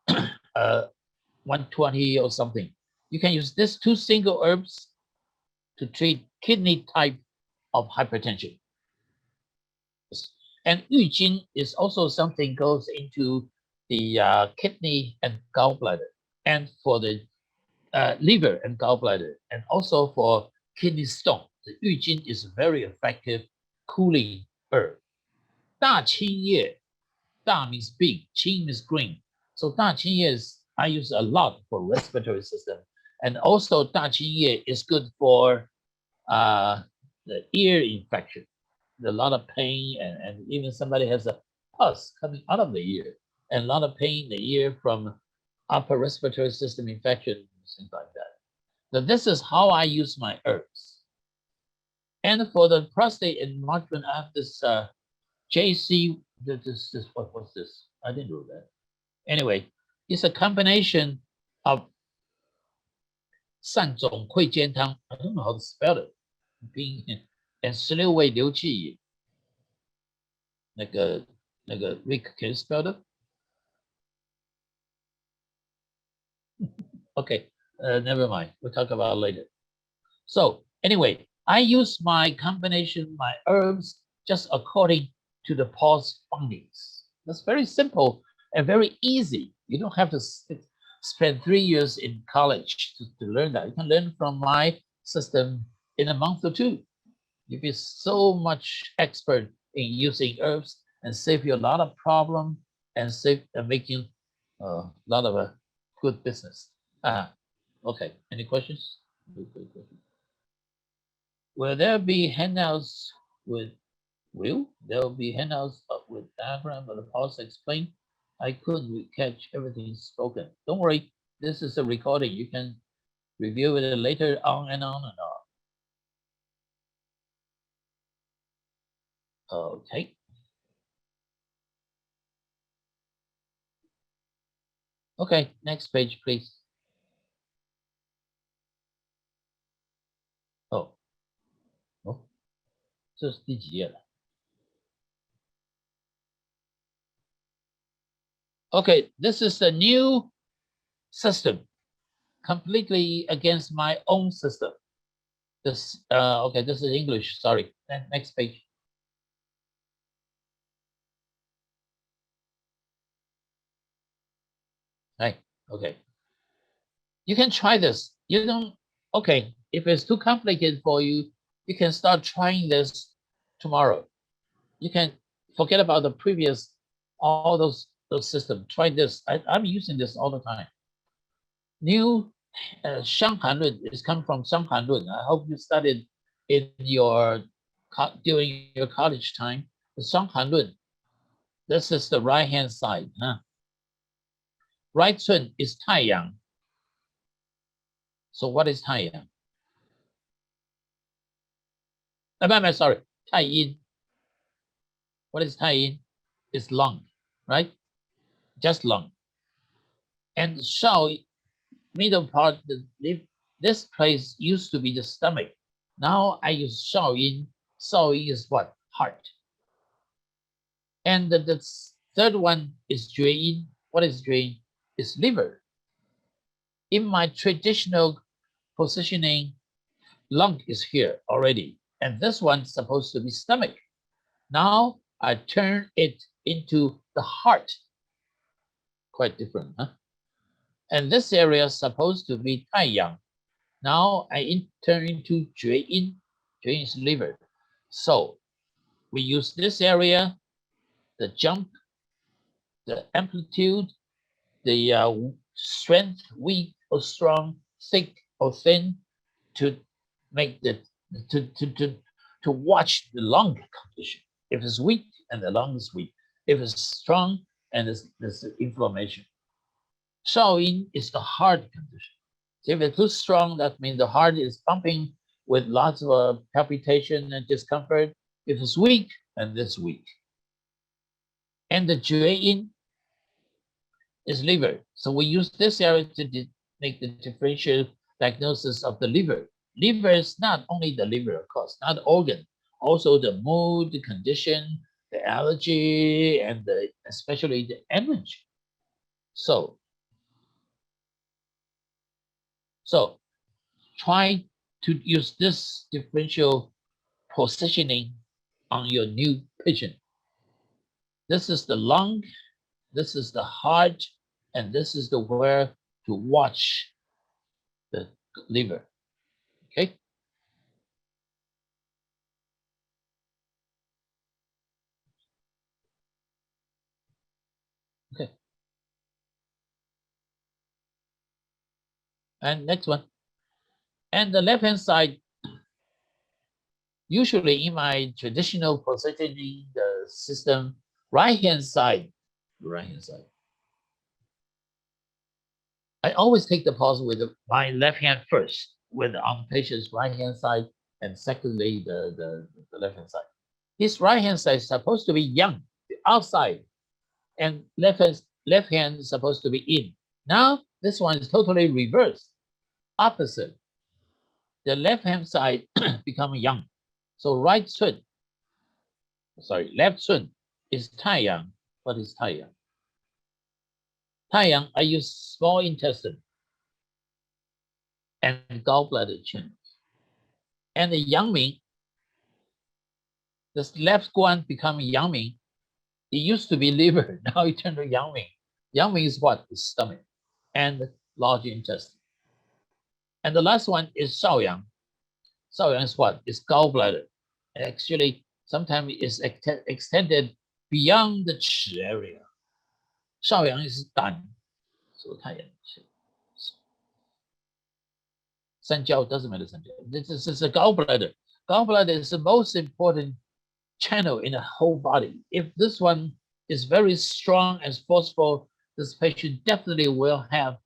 120 or something, you can use these two single herbs to treat kidney type of hypertension. And 郁金 is also something goes into the kidney and gallbladder, and for the liver and gallbladder, and also for kidney stone. The 郁金 is very effective cooling herb. 大青叶, 大 means big, 青 means green. So 大青叶 I use a lot for respiratory system, and also 大青叶 is good for the ear infection. A lot of pain, and even somebody has a pus coming out of the ear, and a lot of pain in the ear from upper respiratory system infection, things like that. Now, this is how I use my herbs. And for the prostate enlargement, I have this JC. What's this? I didn't know that. Anyway, it's a combination of 三种溃坚汤. I don't know how to spell it. And 16味刘气饮. 那个 Rick, can you spell it? Okay, never mind. We'll talk about it later. So anyway, I use my combination, my herbs, just according to the Paul's findings. That's very simple and very easy. You don't have to spend 3 years in college to learn that. You can learn from my system in a month or two. You'll be so much expert in using herbs and save you a lot of problem and save making a lot of good business. Okay, any questions? Will there be handouts with there will be handouts with diagram of the pulse explained? I couldn't catch everything spoken. Don't worry, this is a recording. You can review it later on and on and on. Okay. Okay, next page, please. 这是第几页了 ？Okay, this is a new system, completely against my own system. This okay, this is English. Sorry. Next page. Right. Okay. You can try this. You don't. Okay. If it's too complicated for you, you can start trying this tomorrow. You can forget about the previous all those systems. Try this. I'm using this all the time. New Shang Hanlun is come from Shang Hanlun. I hope you studied in your during your college time. The Shang Hanlun. This is the right hand side. Huh? Right Sun is 太阳. So what is 太阳? Sorry, 太阴. What is 太阴? It's lung, right? Just lung. And Shao, middle part, this place used to be the stomach. Now I use Shao Yin. Shao Yin is what? Heart. And the third one is Jue Yin. What is Jue Yin? It's liver. In my traditional positioning, lung is here already. And this one's supposed to be stomach. Now I turn it into the heart. Quite different, huh? And this area is supposed to be 太阳. Now I turn into 厥阴. 厥阴 is liver. So we use this area, the jump, the amplitude, the strength, weak or strong, thick or thin, to make the to watch the lung condition. If it's weak and the lung is weak, if it's strong and there's inflammation. Shaoyin is the heart condition. So if it's too strong, that means the heart is pumping with lots of palpitation and discomfort. If it's weak, and it's weak. And the Jueyin is liver. So we use this area to make the differential diagnosis of the liver. Liver is not only the liver, of course, not the organ, also the mood, the condition, the allergy, and especially the energy. So try to use this differential positioning on your new patient. This is the lung, this is the heart, and this is the where to watch the liver. Okay. Okay. And next one. And the left hand side, usually in my traditional positioning the system, right hand side. I always take the pulse with my left hand first, with on patient's right hand side, and secondly the left hand side. His right hand side is supposed to be young, outside, and left hand is supposed to be in. Now this one is totally reversed, opposite. The left hand side become young. So left sun is 太阳. What is 太阳? 太阳, I use small intestine and gallbladder channels. And the Yangming, this left guan become Yangming. It used to be liver, now it turned to Yangming. Yangming is what? The stomach and large intestine. And the last one is Shaoyang. Shaoyang is what? It's gallbladder. Actually, sometimes it's extended beyond the chi area. Shaoyang is 胆, so 太阳. Sanjiao doesn't matter. This is a gallbladder. Gallbladder is the most important channel in the whole body. If this one is very strong and forceful, this patient definitely will have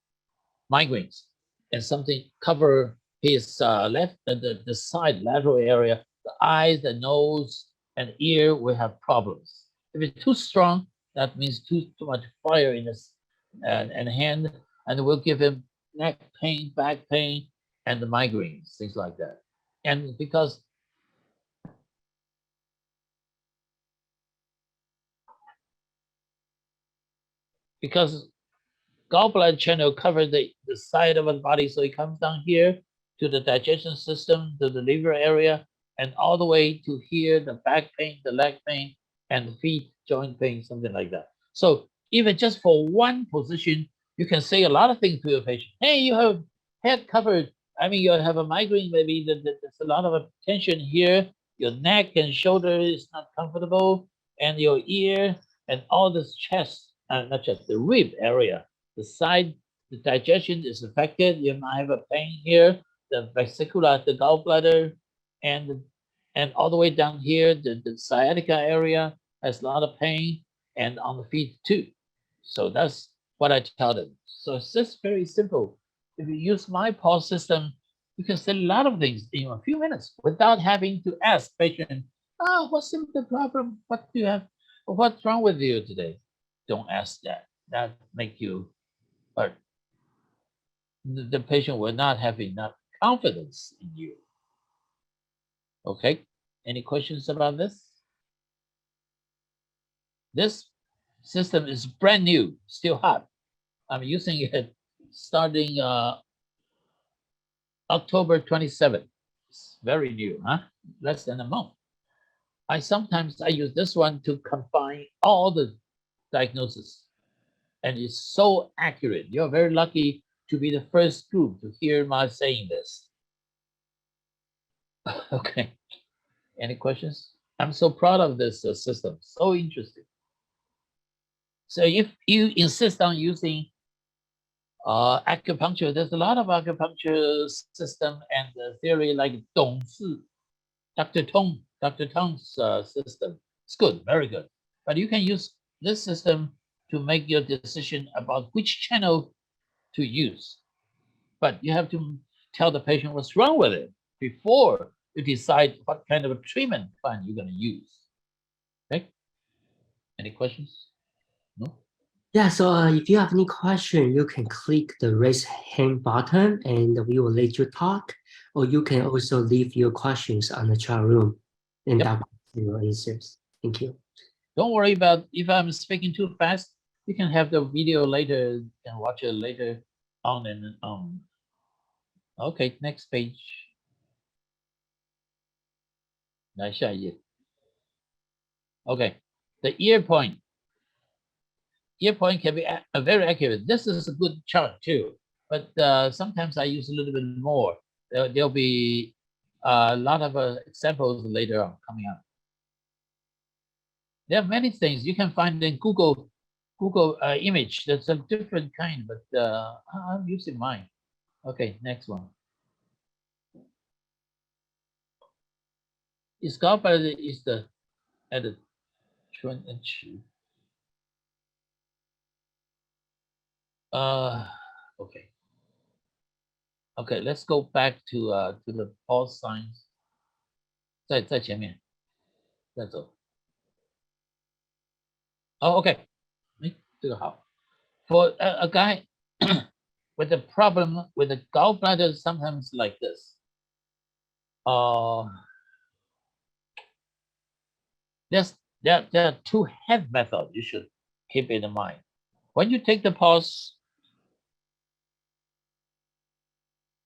migraines and something cover his left, the side lateral area, the eyes, the nose, and ear will have problems. If it's too strong, that means too much fire in his and hand, and it will give him neck pain, back pain, and the migraines, things like that. And because because gallbladder channel covers the side of the body, so it comes down here to the digestion system, to the liver area, and all the way to here, the back pain, the leg pain, and the feet joint pain, something like that. So even just for one position, you can say a lot of things to your patient. Hey, you have head covered. I mean, you have a migraine, maybe there's a lot of tension here. Your neck and shoulder is not comfortable, and your ear and all this chest, not chest, the rib area, the side, the digestion is affected. You might have a pain here, the vesicular, the gallbladder, and all the way down here, the sciatica area has a lot of pain, and on the feet too. So that's what I tell them. So it's just very simple. If you use my pulse system, you can say a lot of things in a few minutes without having to ask patient, oh, what's the problem? What do you have? What's wrong with you today? Don't ask that. That make you hurt. The patient will not have enough confidence in you. Okay, any questions about this? This system is brand new, still hot. I'm using it starting October 27th. It's very new, huh? Less than a month. I sometimes use this one to combine all the diagnoses, and it's so accurate. You're very lucky to be the first group to hear my saying this. Okay, any questions? I'm so proud of this system, so interesting. So if you insist on using acupuncture, there's a lot of acupuncture system and theory like Dr. Tong's system. It's good, very good. But you can use this system to make your decision about which channel to use. But you have to tell the patient what's wrong with it before you decide what kind of a treatment plan you're going to use. Okay? Any questions? No? Yeah, so if you have any question, you can click the raise hand button and we will let you talk, or you can also leave your questions on the chat room and Yep. Dr. will answers. Thank you. Don't worry about if I'm speaking too fast. You can have the video later and watch it later on and on. Okay, next page. 来下一页. Okay, the ear point. Ear point can be very accurate. This is a good chart too, but sometimes I use a little bit more. There'll be a lot of examples later on coming up. There are many things you can find in Google image. That's a different kind, but I'm using mine. Okay, next one. Is gallbladder is the added 春 and 迟. Okay. Okay, let's go back to the pulse signs. 在前面，再走。Oh, okay. 这个好。For a guy with a problem with the gallbladder, sometimes like this. There are two head methods you should keep in mind. When you take the pulse,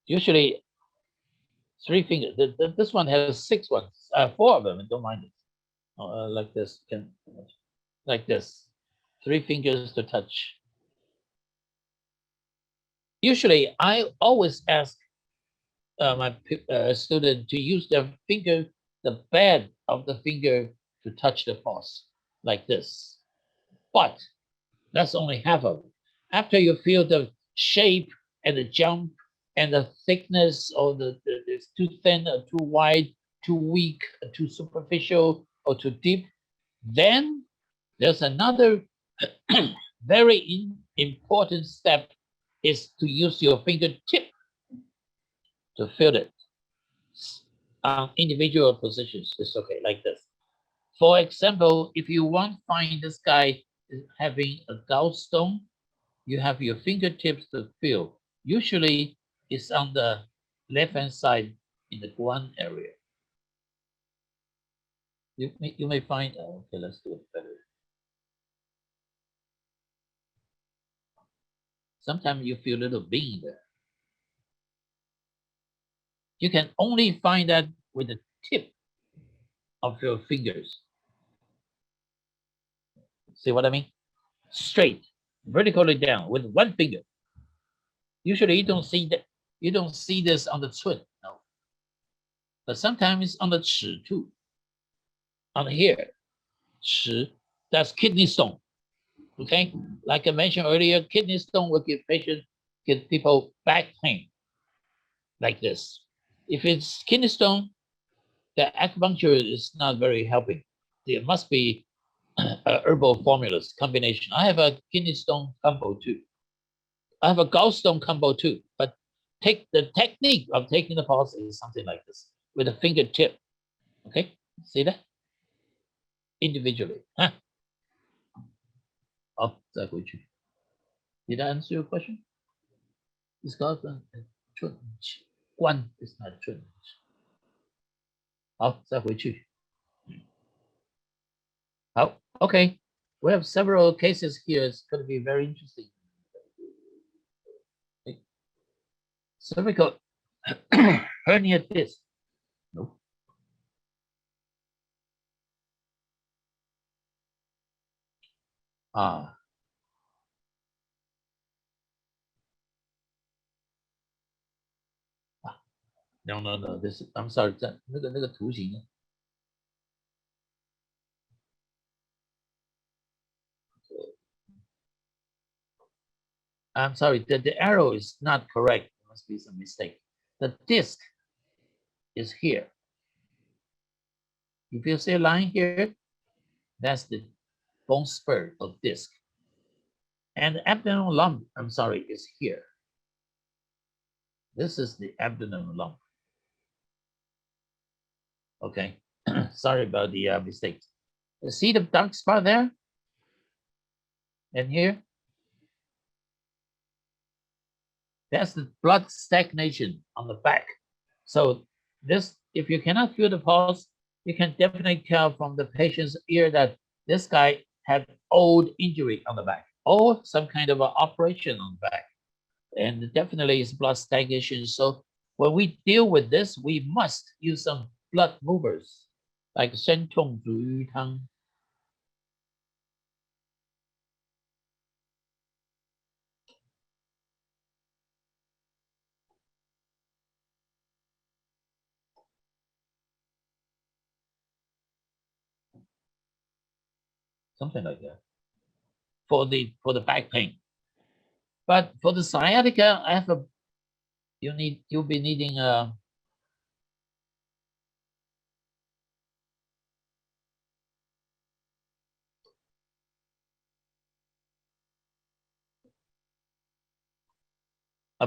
usually 3 fingers. This one has 6 ones, 4 of them. Don't mind it. Like this, like this. 3 fingers to touch. Usually, I always ask my student to use their finger, the bed of the finger, to touch the pulse, like this. But that's only half of it. After you feel the shape and the jump and the thickness, or it's too thin or too wide, too weak, too superficial, or too deep, then there's another very important step is to use your fingertip to feel it. Individual positions is okay, like this. For example, if you want to find this guy having a gallstone, you have your fingertips to feel. Usually, it's on the left-hand side in the guan area. You may find, okay, let's do it better. Sometimes you feel a little bean there. You can only find that with the tip of your fingers. See what I mean? Straight, vertically down with one finger. Usually you don't see that. You don't see this on the cun, no. But sometimes on the chi too. On here, chi, that's kidney stone. Okay, like I mentioned earlier, kidney stone will give people back pain like this. If it's kidney stone, the acupuncture is not very helping. There must be herbal formulas combination. I have a kidney stone combo too. I have a gallstone combo too. But take the technique of taking the pulse is something like this with a fingertip. Okay, see that individually. Huh? Oh, did I answer your question? This guy one is not 准。好，再回去。好 ，OK, we have several cases here. It's going to be very interesting. Okay. Cervical hernia disc. No. No. This I'm sorry. 那个图形呢 I'm sorry, the arrow is not correct. There must be some mistake. The disc is here. If you see a line here, that's the bone spur of disc. And the abdominal lump, I'm sorry, is here. This is the abdominal lump. Okay, sorry about the mistake. You see the dark spot there? And here? That's the blood stagnation on the back. So this, if you cannot feel the pulse, you can definitely tell from the patient's ear that this guy had old injury on the back or some kind of an operation on the back. And definitely it's blood stagnation. So when we deal with this, we must use some blood movers like 生痛煮鱼汤. Something like that for the back pain. But for the sciatica, I have you'll be needing a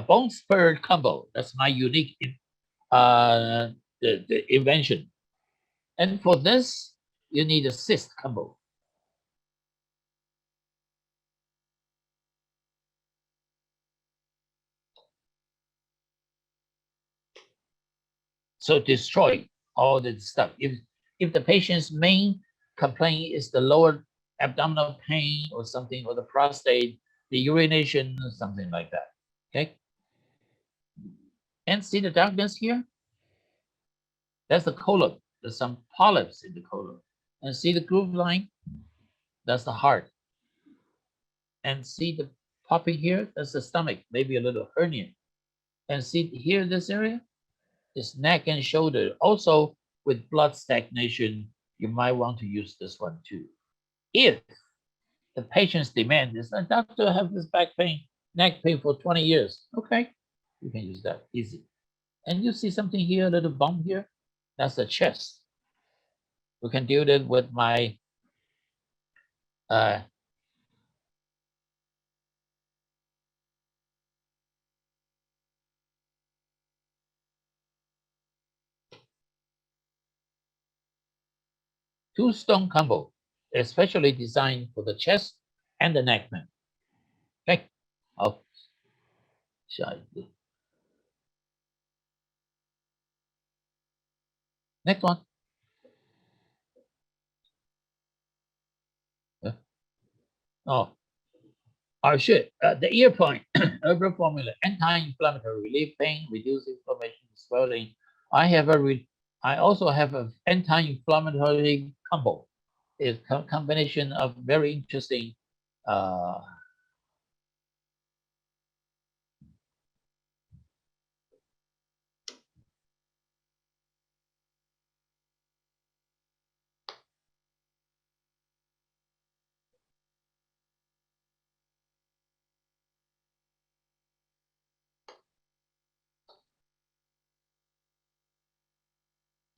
bone spur combo. That's my unique the invention. And for this, you need a cyst combo. So destroy all the stuff. If the patient's main complaint is the lower abdominal pain or something, or the prostate, the urination, something like that. Okay. And see the darkness here? That's the colon. There's some polyps in the colon. And see the groove line? That's the heart. And see the popping here? That's the stomach, maybe a little hernia. And see here, this area is neck and shoulder. Also, with blood stagnation, you might want to use this one too. If the patient's demand is, doctor, I have this back pain, neck pain for 20 years. Okay, you can use that, easy. And you see something here, a little bump here? That's the chest. We can do that with my two-stone combo, especially designed for the chest and the neck pain. Okay, 好，下一个 Next one. Oh, sure. The ear point, herbal formula, anti-inflammatory, relief pain, reduce inflammation, swelling. I have I also have an anti-inflammatory combo. It's a combination of very interesting. Uh,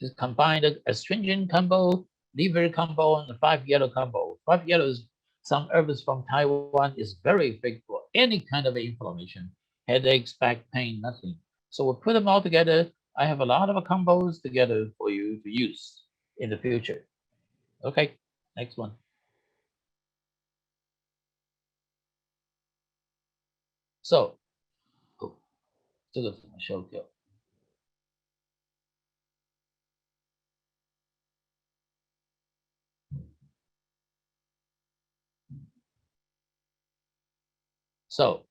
just combine the astringent combo, liver combo, and the 5-yellow combo. 5-yellow, some herbs from Taiwan, is very effective for any kind of inflammation, headaches, back pain, nothing. So we'll put them all together. I have a lot of combos together for you to use in the future. Okay, next one. So, 这个怎么修掉？ So,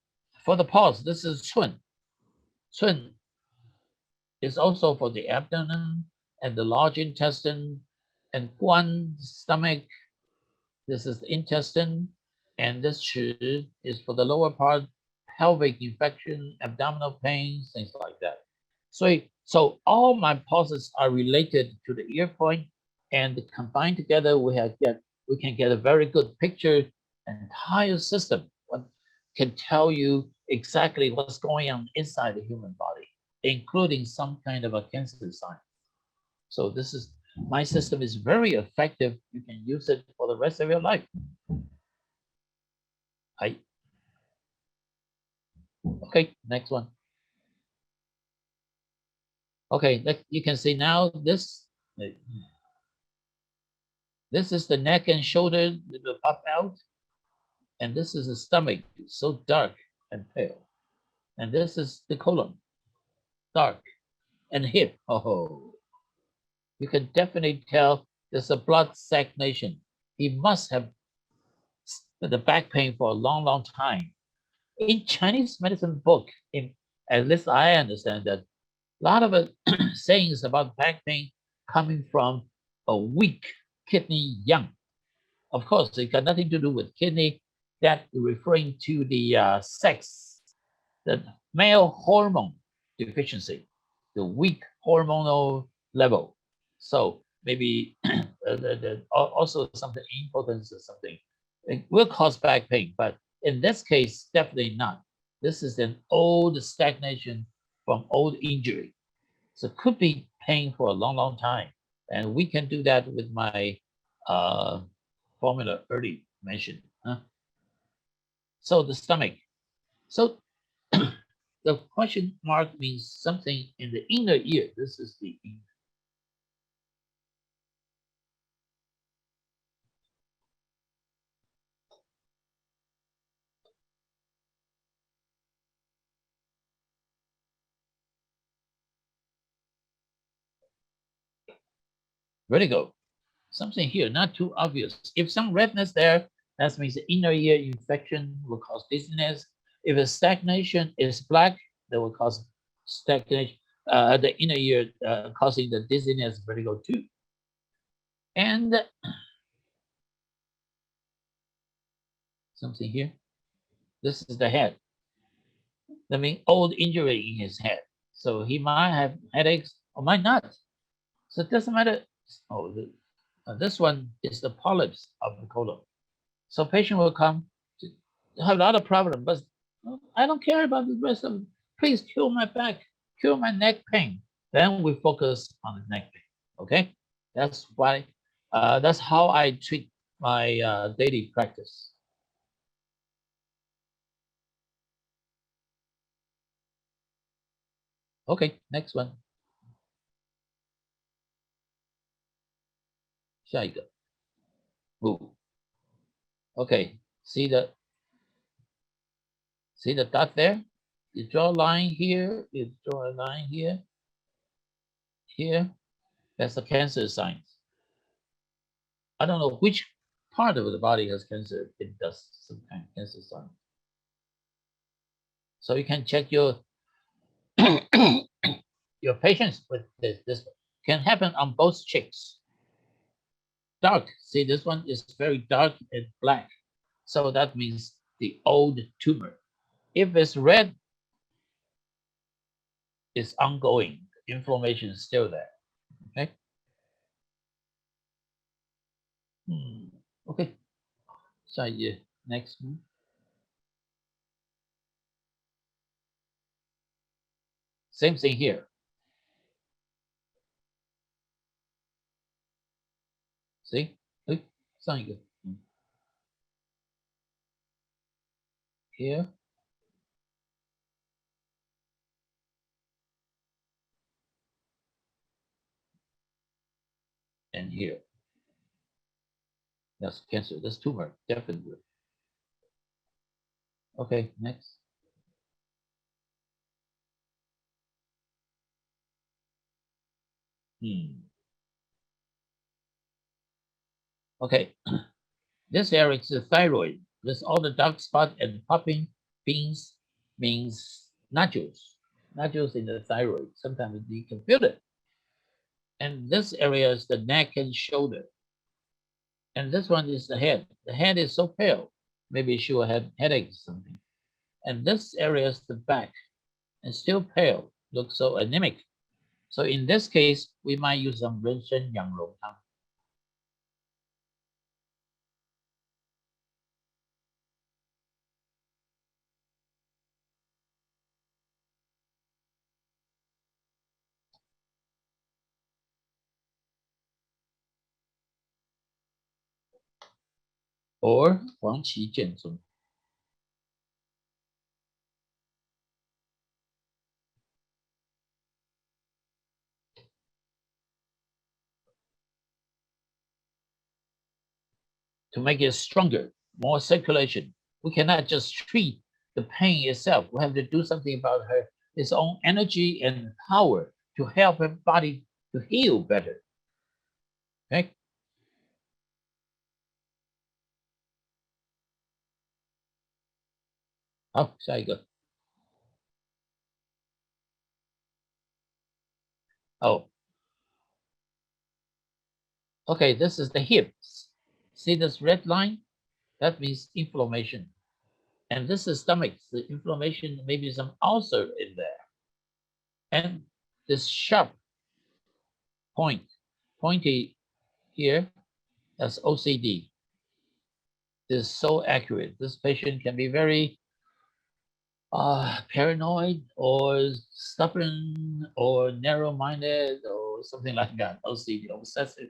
for the pulse, this is Chun. Chun is also for the abdomen and the large intestine and Guan, stomach. This is the intestine, and this Chi is for the lower part, pelvic infection, abdominal pain, things like that. So all my pulses are related to the ear point, and combined together, we can get a very good picture. An entire system can tell you exactly what's going on inside the human body, including some kind of a cancer sign. So this is my system is very effective. You can use it for the rest of your life. Okay, next one. Okay, you can see now this is the neck and shoulder that will pop out, and this is the stomach, so dark and pale, and this is the colon, dark, and hip. Oh, you can definitely tell there's a blood stagnation. He must have the back pain for a long, long time. In Chinese medicine book, at least I understand that a lot of sayings about back pain coming from a weak kidney yang. Of course, it got nothing to do with kidney. That referring to the sex, the male hormone deficiency, the weak hormonal level. So maybe also something impotence or something. It will cause back pain, but in this case, definitely not. This is an old stagnation from old injury. So it could be pain for a long, long time. And we can do that with my formula early mentioned. Huh? So the stomach. So the question mark means something in the inner ear. This is the inner. Vertigo. Something here, not too obvious. If some redness there, that means the inner ear infection will cause dizziness. If a stagnation is black, that will cause stagnation, the inner ear causing the dizziness, vertigo too. And something here. This is the head. That means old injury in his head. So he might have headaches or might not. So it doesn't matter. Oh, this one is the polyps of the colon. So patient will come to have a lot of problem, but I don't care about the rest of it. Please cure my back, cure my neck pain. Then we focus on the neck pain. Okay, that's why. That's how I treat my daily practice. Okay, next one. 下一个 move. Okay, see the dot there? You draw a line here, you draw a line here, here. That's the cancer signs. I don't know which part of the body has cancer. It does some kind of cancer sign. So you can check your your patients with this. This can happen on both cheeks. Dark. See, this one is very dark and black. So that means the old tumor. If it's red, it's ongoing. Inflammation is still there. Okay. Okay. So yeah, next one. Same thing here. See? Here and here. That's cancer. That's tumor. Definitely. Okay, next. Okay, this area is the thyroid. There's all the dark spot and popping beans means nodules. Nodules in the thyroid. Sometimes you can feel it. And this area is the neck and shoulder. And this one is the head. The head is so pale. Maybe she will have headaches or something. And this area is the back and still pale, looks so anemic. So in this case, we might use some 人参羊肉汤. Or 黄芪剑宗. To make it stronger, more circulation. We cannot just treat the pain itself. We have to do something about her, its own energy and power to help her body to heal better. Okay. Oh, 下一个. Oh. Okay, this is the hips. See this red line? That means inflammation. And this is stomach, the inflammation, maybe some ulcer in there. And this sharp point, pointy here, that's OCD. This is so accurate. This patient can be very paranoid or stubborn or narrow-minded or something like that. OCD, obsessive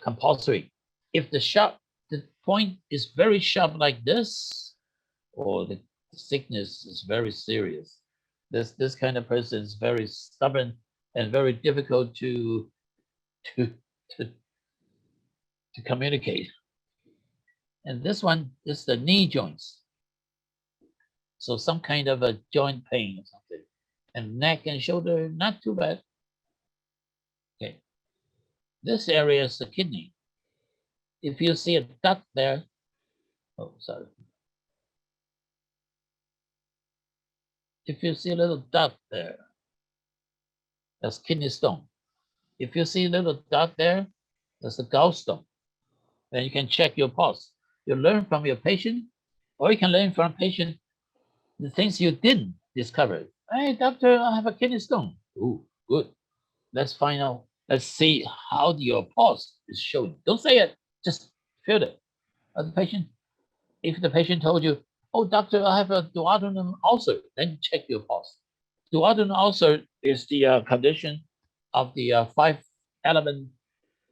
compulsory. If the point is very sharp like this, or the sickness is very serious, this kind of person is very stubborn and very difficult to to communicate. And this one is the knee joints. So some kind of a joint pain or something. And neck and shoulder, not too bad. Okay. This area is the kidney. If you see a dot there, oh, sorry. If you see a little dot there, that's kidney stone. If you see a little dot there, that's a gallstone. Then you can check your pulse. You learn from your patient, or you can learn from patient the things you didn't discover. Hey, doctor, I have a kidney stone. Ooh, good. Let's find out. Let's see how your pulse is showing. Don't say it. Just feel it. The patient, if the patient told you, "Oh, doctor, I have a duodenum ulcer," then check your pulse. Duodenum ulcer is the condition of the 5-element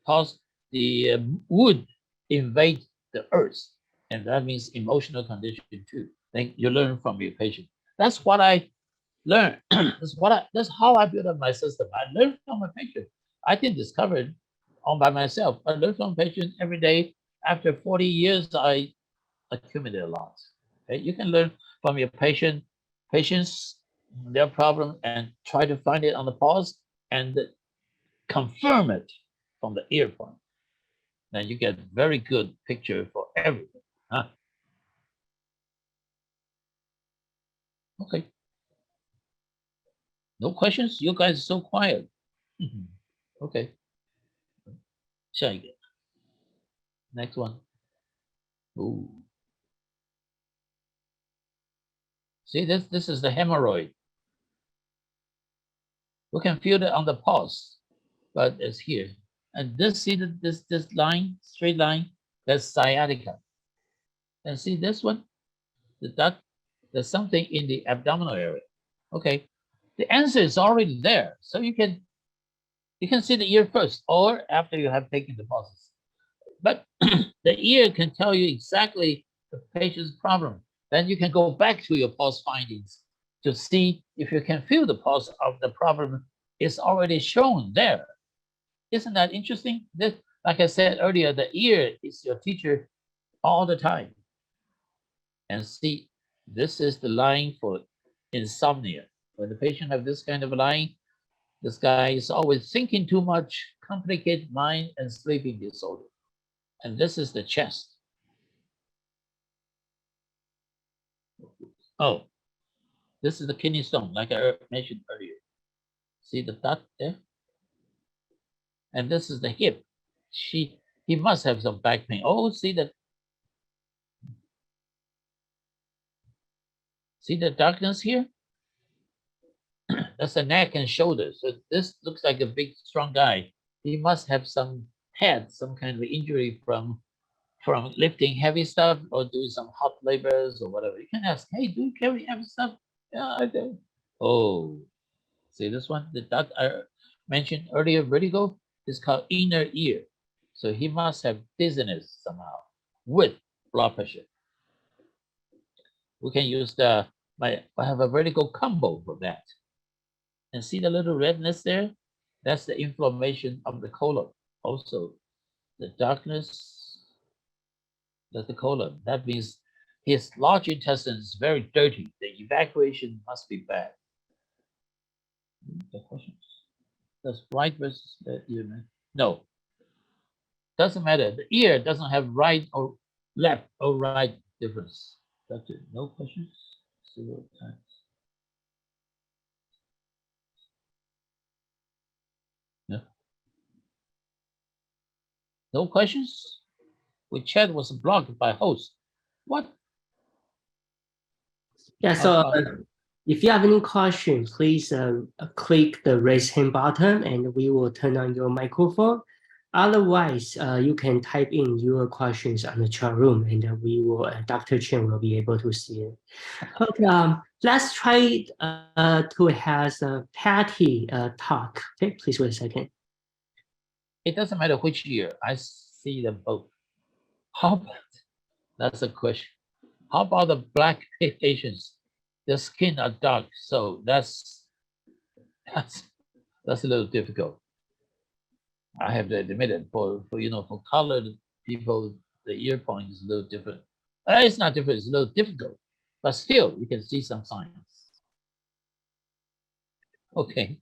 pulse. The wood invade the earth, and that means emotional condition too. Then you learn from your patient. That's what I learned. That's how I built up my system. I learned from my patient. I didn't discover it all by myself. I learned from patient every day. After 40 years, I accumulated a lot. Okay? You can learn from your patients, their problem, and try to find it on the pulse and confirm it from the ear point. Then you get very good picture for everything. Huh? Okay. No questions? You guys are so quiet. Okay. 下一个 Next one. Ooh. See, this is the hemorrhoid. We can feel it on the pulse, but it's here. And see this line, straight line, that's sciatica. And see this one, there's something in the abdominal area. Okay, the answer is already there. So you can see the ear first or after you have taken the pulses. But the ear can tell you exactly the patient's problem. Then you can go back to your pulse findings to see if you can feel the pulse of the problem is already shown there. Isn't that interesting? This, like I said earlier, the ear is your teacher all the time. And see, this is the line for insomnia. When the patient have this kind of line, this guy is always thinking too much, complicated mind and sleeping disorder. And this is the chest. Oh, this is the kidney stone, like I mentioned earlier. See the dot there? And this is the hip. He must have some back pain. Oh, see the darkness here? That's the neck and shoulders. So this looks like a big, strong guy. He must have some kind of injury from lifting heavy stuff or doing some hot labors or whatever. You can ask, hey, do you carry heavy stuff? Yeah, I do. Oh, see this one? That I mentioned earlier, vertigo is called inner ear. So he must have dizziness somehow with blood pressure. We can use I have a vertigo combo for that. And see the little redness there? That's the inflammation of the colon. Also, the darkness, that's the colon. That means his large intestine is very dirty. The evacuation must be bad. The questions? Does right versus left ear? No. Doesn't matter. The ear doesn't have right or left or right difference. That's it. No questions? 0 times. No. No questions? We chat was blocked by host. What? Yeah, so if you have any question, please click the raise hand button and we will turn on your microphone. Otherwise, you can type in your questions on the chat room and we will, Dr. Chang will be able to see it. Okay, let's try to have Patty talk. Okay, please wait a second. It doesn't matter which year, I see them both. How about, that's a question. How about the black patients? Their skin are dark, so that's a little difficult. I have to admit it. For colored people, the ear point is a little different. It's not different. It's a little difficult, but still, you can see some signs. Okay.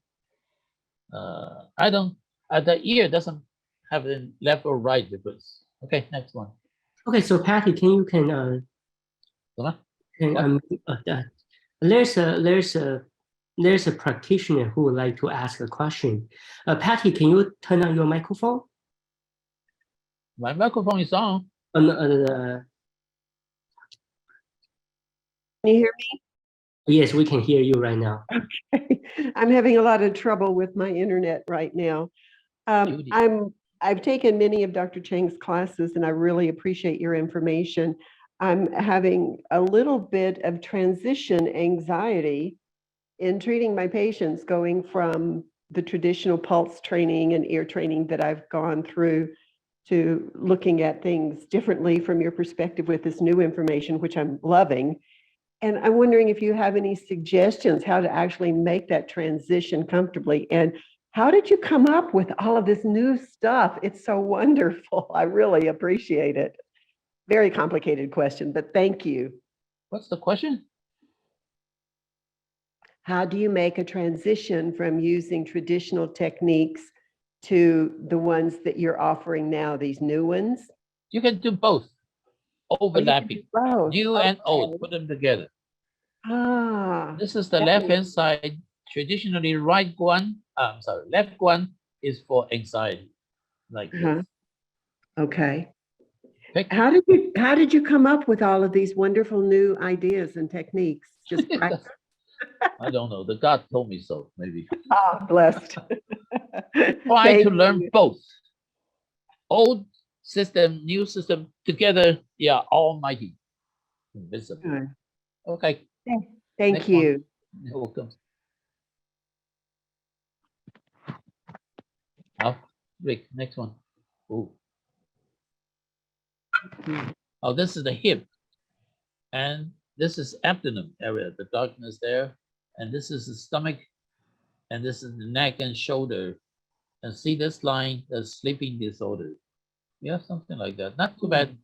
I don't. The ear doesn't have the left or right difference. Okay, next one. Okay, so Patty, there's a practitioner who would like to ask a question. Patty, can you turn on your microphone? My microphone is on. Can you hear me? Yes, we can hear you right now. Okay. I'm having a lot of trouble with my internet right now. I've taken many of Dr. Chang's classes and I really appreciate your information. I'm having a little bit of transition anxiety in treating my patients, going from the traditional pulse training and ear training that I've gone through to looking at things differently from your perspective with this new information, which I'm loving. And I'm wondering if you have any suggestions how to actually make that transition comfortably. And how did you come up with all of this new stuff? It's so wonderful. I really appreciate it. Very complicated question, but thank you. What's the question? How do you make a transition from using traditional techniques to the ones that you're offering now, these new ones? You can do both. Overlapping. Both. New and old, put them together. Ah, This is the that left makes- hand side. Traditionally, right one, left one is for anxiety, like this. uh-huh. Okay. Pick. How did you come up with all of these wonderful new ideas and techniques? Just practice. I don't know. The God told me so, maybe. Ah, blessed. Try to Thank learn you. both. Old system, new system, together, they are almighty, invisible. Good. Okay. Thank Next one. you. You're welcome. Now, Rick, next one. Ooh. Oh, this is the hip. And this is abdomen area, the darkness there. And this is the stomach. And this is the neck and shoulder. And see this line, the sleeping disorder. Yeah, something like that. Not too bad.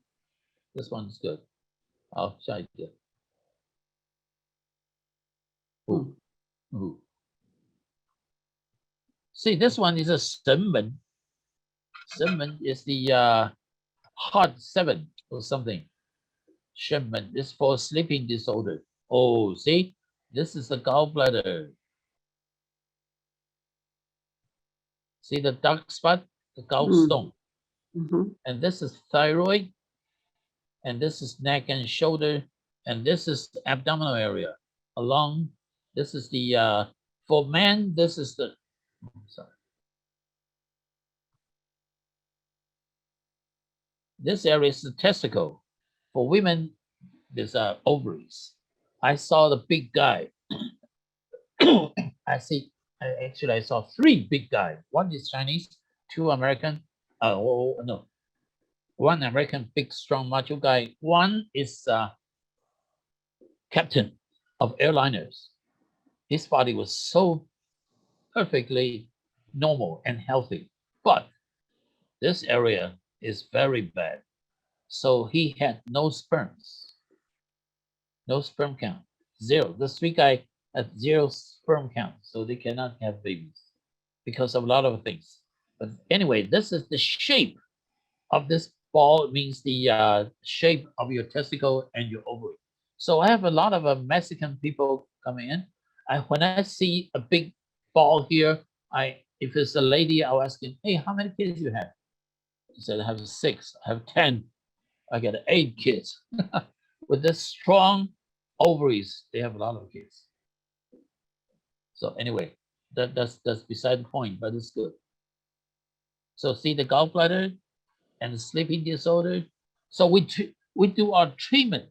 This one's good. I'll try it. Ooh. Ooh. See, this one is a Shenmen. Shenmen is the heart 7 or something. Shenmen is for sleeping disorder. Oh, see, this is the gallbladder. See the dark spot, the gallstone. Mhm. And this is thyroid. And this is neck and shoulder. And this is the abdominal area. Along, this is the, for men, this is the, sorry. This area is the testicle. For women, there's ovaries. I saw the big guy. I saw 3 big guys. One is Chinese, 2 American. Oh no, 1 American, big, strong, macho guy. One is captain of airliners. His body was so perfectly normal and healthy, but this area is very bad. So he had no sperms, no sperm count, 0. The 3 guy had 0 sperm count, so they cannot have babies because of a lot of things. But anyway, this is the shape of this ball. It means the shape of your testicle and your ovary. So I have a lot of Mexican people coming in. When I see a big ball here, if it's a lady, I'll ask him, hey, how many kids you have? She said, I have 6, I have 10, I got 8 kids. With this strong ovaries, they have a lot of kids. So anyway, that's beside the point, but it's good. So see the gallbladder and the sleeping disorder. So we do our treatment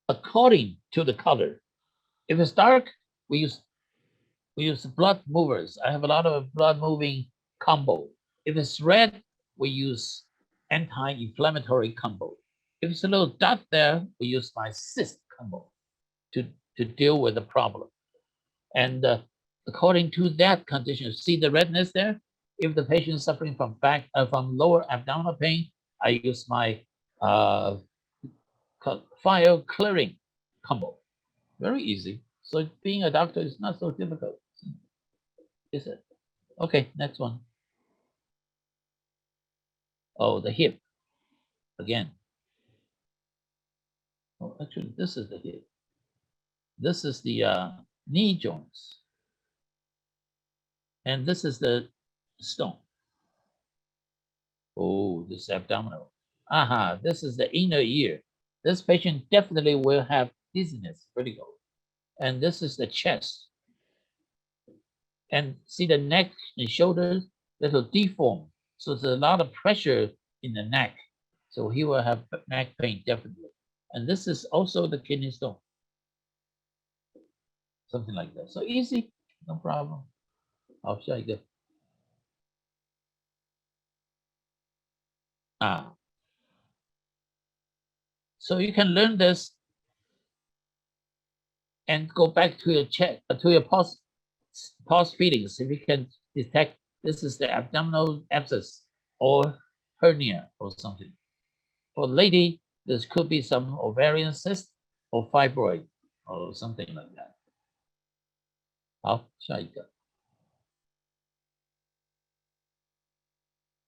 according to the color. If it's dark, we use blood movers. I have a lot of blood moving combo. If it's red, we use anti-inflammatory combo. If it's a little dot there, we use my cyst combo to deal with the problem. And according to that condition, see the redness there? If the patient is suffering from from lower abdominal pain, I use my file clearing combo. Very easy. So being a doctor is not so difficult, is it? Okay, next one. Oh, the hip again. Oh, actually, this is the hip. This is the knee joints. And this is the stone. Oh, this abdominal. Aha, this is the inner ear. This patient definitely will have dizziness, vertigo. And this is the chest. And see the neck and shoulders, little deformed. So there's a lot of pressure in the neck. So he will have neck pain, definitely. And this is also the kidney stone. Something like that. So easy, no problem. I'll show you. Ah. So you can learn this and go back to your check to your pulse feelings. If you can detect this is the abdominal abscess or hernia or something. For lady, this could be some ovarian cyst or fibroid or something like that. 好，下一个。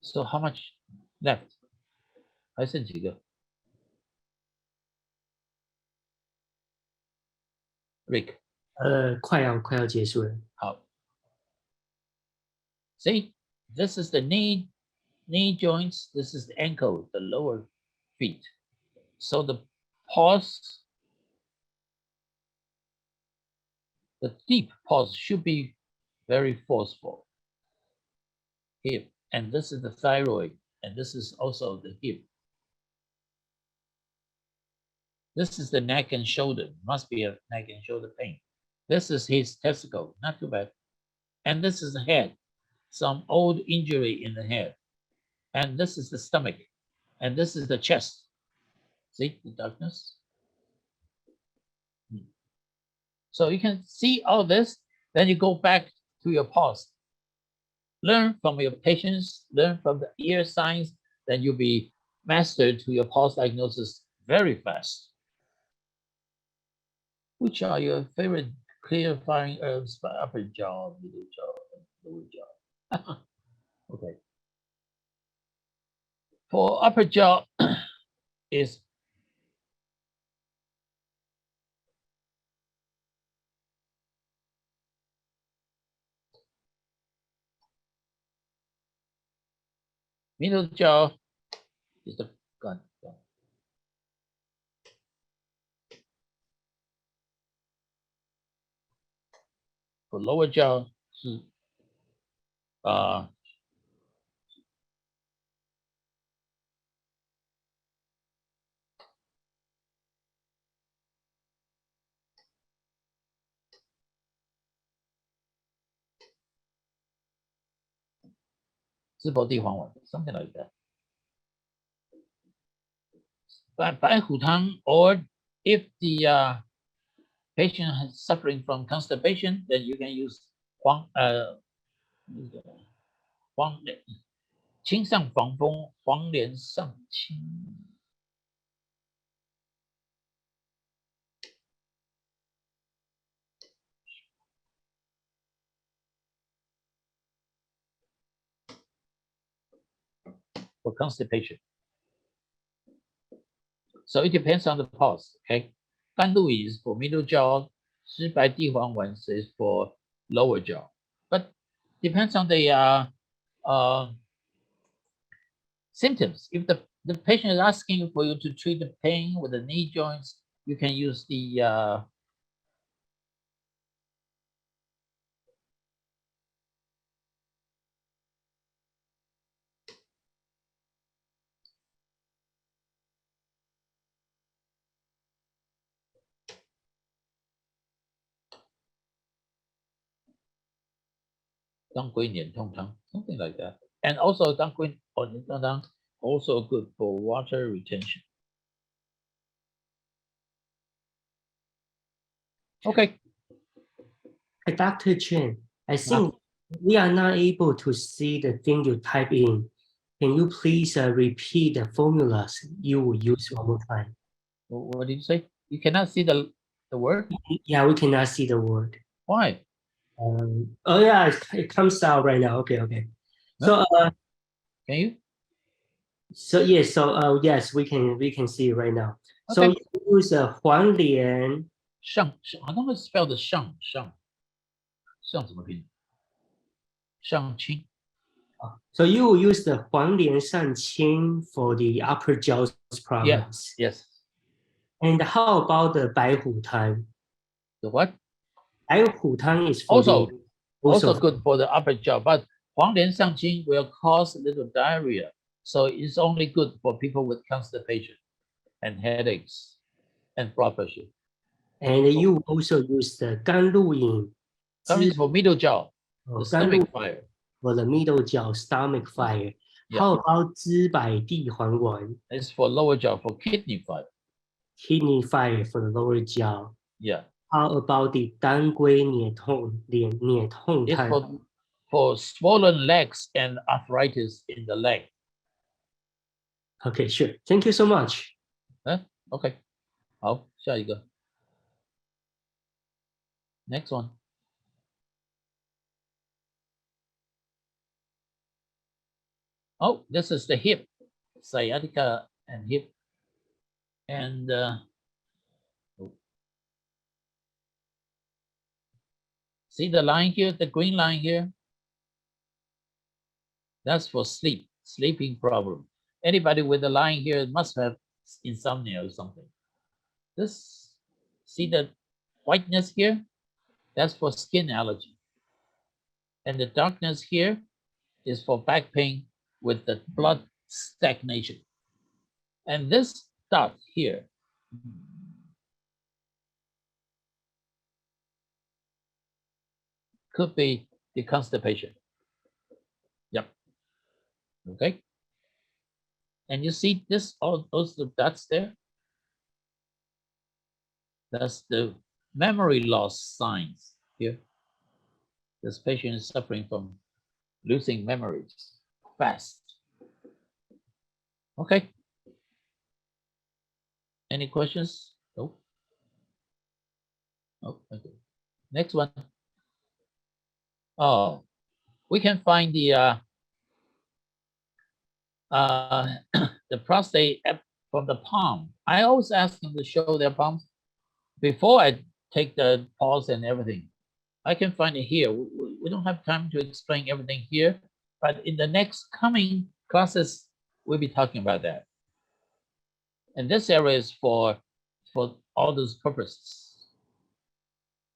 So how much left? 还剩几个？ Rick. 快要结束了。好。See, this is the knee joints. This is the ankle, the lower feet. So the pause, the deep pause should be very forceful. Hip, and this is the thyroid, and this is also the hip. This is the neck and shoulder. Must be a neck and shoulder pain. This is his testicle, not too bad. And this is the head, some old injury in the head. And this is the stomach, and this is the chest. See the darkness? So you can see all this, then you go back to your pulse. Learn from your patients, learn from the ear signs, then you'll be mastered to your pulse diagnosis very fast. Which are your favorite clarifying herbs for upper jaw, middle jaw, and lower jaw? Okay. For upper jaw is middle jaw is the gun. For lower jaw 是自薄地黄丸 something like that. 白虎汤 or if the patient is suffering from constipation, then you can use 清上防风黄连上清。For constipation. So it depends on the pulse, okay? 甘露 is for middle jaw, 湿白地黄丸 is for lower jaw. But depends on the symptoms. If the patient is asking for you to treat the pain with the knee joints, you can use the当归黏痛汤 something like that. And also 当归黏痛汤 also good for water retention. Okay. Hey, Dr. Chen, I think we are not able to see the thing you type in. Can you please repeat the formulas you will use one more time? What did you say? You cannot see the word? Yeah, we cannot see the word. Why? Oh yeah, it comes out right now. Okay. So can you? So yes, yes, we can see it right now. So Okay. you use 黄连上 I don't know spell the 上怎么拼？上清。So you will use the 黄连上清 for the upper jaw problems. Yes. And how about the 白虎汤? The what? 白虎汤 is for also good for the upper jaw, but 黄连上清 will cause a little diarrhea. So it's only good for people with constipation and headaches and blood pressure. And you also use the 甘露饮 Something for middle jaw, the stomach fire. For the middle jaw, stomach fire. How about 知百地黄丸? It's for lower jaw, for kidney fire. Kidney fire for the lower jaw. Yeah. How about the 当归黏痛汤? It's for swollen legs and arthritis in the leg. Okay, sure. Thank you so much. Okay. 好，下一个。Next one. Oh, this is the hip, sciatica and hip. And See the line here, the green line here? That's for sleep, sleeping problem. Anybody with the line here must have insomnia or something. This, see the whiteness here? That's for skin allergy. And the darkness here is for back pain with the blood stagnation. And this dot here could be the constipation. Yep. Okay. And you see this, all those dots there? That's the memory loss signs here. This patient is suffering from losing memories fast. Okay. Any questions? No. Oh, okay. Next one. Oh, we can find the the prostate from the palm. I always ask them to show their palms before I take the pulse and everything. I can find it here. We don't have time to explain everything here, but in the next coming classes, we'll be talking about that. And this area is for all those purposes.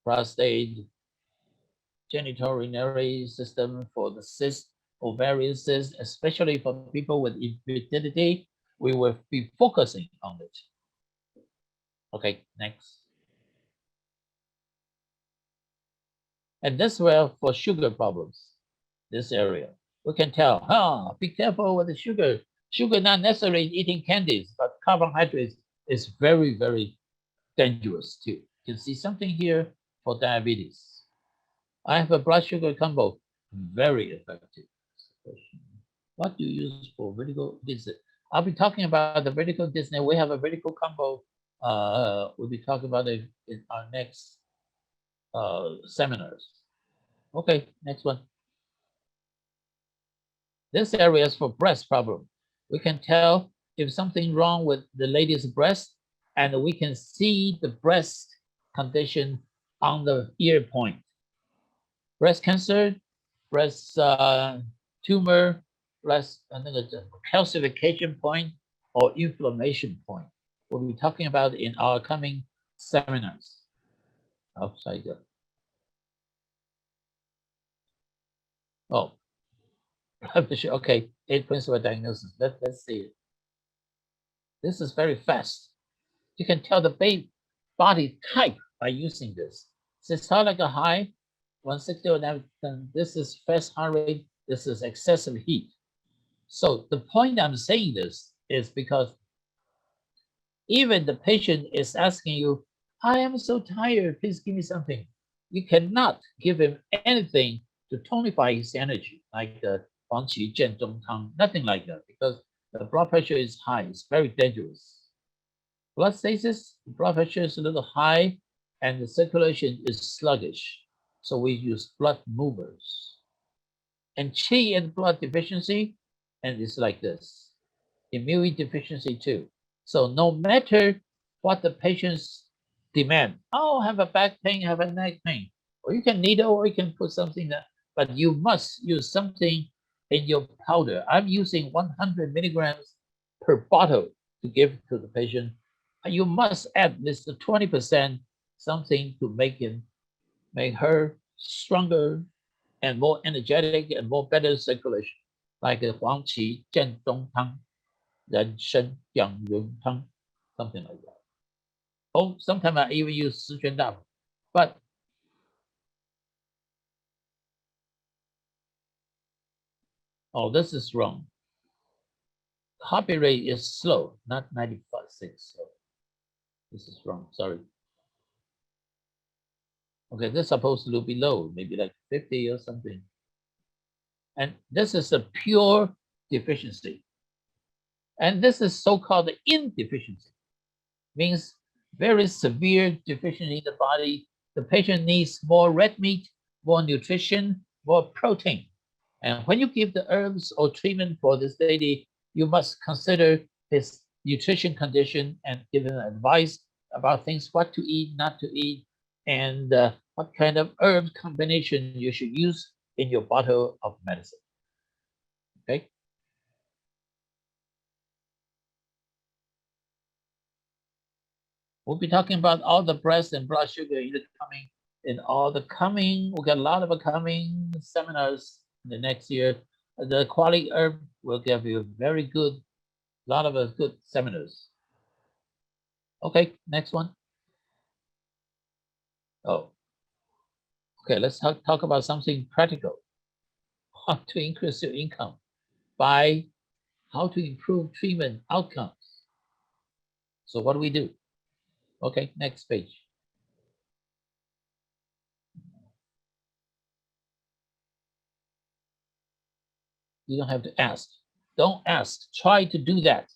Prostate, genitourinary system, for the cyst, ovarian cyst, especially for people with infertility, we will be focusing on it. Okay, next. And this well for sugar problems, this area. We can tell, be careful with the sugar. Sugar not necessarily eating candies, but carbohydrates is very, very dangerous too. You can see something here for diabetes. I have a blood sugar combo, very effective. What do you use for vertical dizziness? I'll be talking about the vertical dizziness. We have a vertical combo. We'll be talking about it in our next seminars. Okay, next one. This area is for breast problem. We can tell if something wrong with the lady's breast, and we can see the breast condition on the ear point. Breast cancer, breast tumor, breast calcification point, or inflammation point. We'll be talking about in our coming seminars. Upside down. Oh, okay, 8 principal diagnosis. Let's see it. This is very fast. You can tell the body type by using this. Systolic high, 160, and this is fast heart rate, this is excessive heat. So the point I'm saying this is because even the patient is asking you, I am so tired, please give me something. You cannot give him anything to tonify his energy, like the Huang Qi Zhen Zhong Tang, nothing like that, because the blood pressure is high, it's very dangerous. Blood stasis, blood pressure is a little high, and the circulation is sluggish. So we use blood movers. And Qi and blood deficiency, and it's like this. Immune deficiency too. So no matter what the patients demand, have a back pain, have a neck pain, or you can needle, or you can put something that, but you must use something in your powder. I'm using 100 milligrams per bottle to give to the patient. You must add this to 20% something to make her stronger and more energetic and more better circulation, like a Huang Qi Zhen Dong Tang, Ren Shen Yang Yun Tang, something like that. Oh, sometimes I even use Sichuan Da, but this is wrong. Heartbeat rate is slow, not 95.6. So this is wrong. Sorry. Okay, this is supposed to be low, maybe like 50 or something. And this is a pure deficiency. And this is so-called indeficiency. Means very severe deficiency in the body. The patient needs more red meat, more nutrition, more protein. And when you give the herbs or treatment for this lady, you must consider his nutrition condition and give him advice about things, what to eat, not to eat, and what kind of herb combination you should use in your bottle of medicine. Okay. We'll be talking about all the breast and blood sugar in the coming, we got a lot of coming seminars in the next year. The Qualiherb will give you very good, lot of good seminars. Okay, next one. Oh, okay, let's talk about something practical. How to increase your income by how to improve treatment outcomes. So what do we do? Okay, next page. You don't have to ask. Don't ask. Try to do that.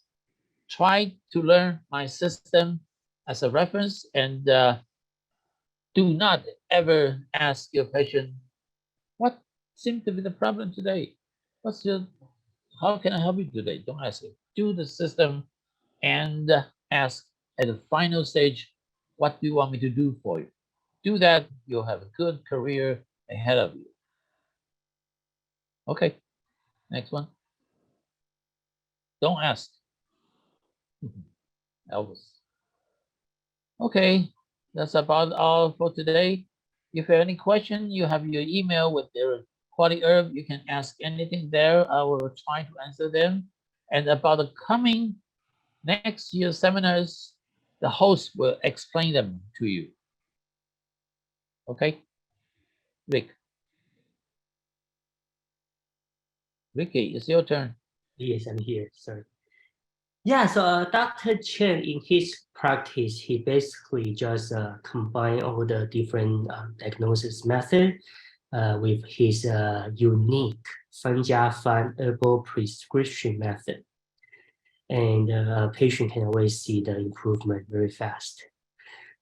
Try to learn my system as a reference, and do not ever ask your patient, what seems to be the problem today? How can I help you today? Don't ask it. Do the system and ask at the final stage, what do you want me to do for you? Do that, you'll have a good career ahead of you. Okay, next one. Don't ask. Elvis. Okay, that's about all for today. If you have any question, you have your email with their Qualiherb. You can ask anything there. I will try to answer them. And about the coming next year's seminars, the host will explain them to you. Okay, Rick. Ricky, it's your turn. Yes, I'm here. Sorry. Yeah, so Dr. Chen, in his practice, he basically just combine all the different diagnosis method with his unique 分家番 herbal prescription method. And a patient can always see the improvement very fast.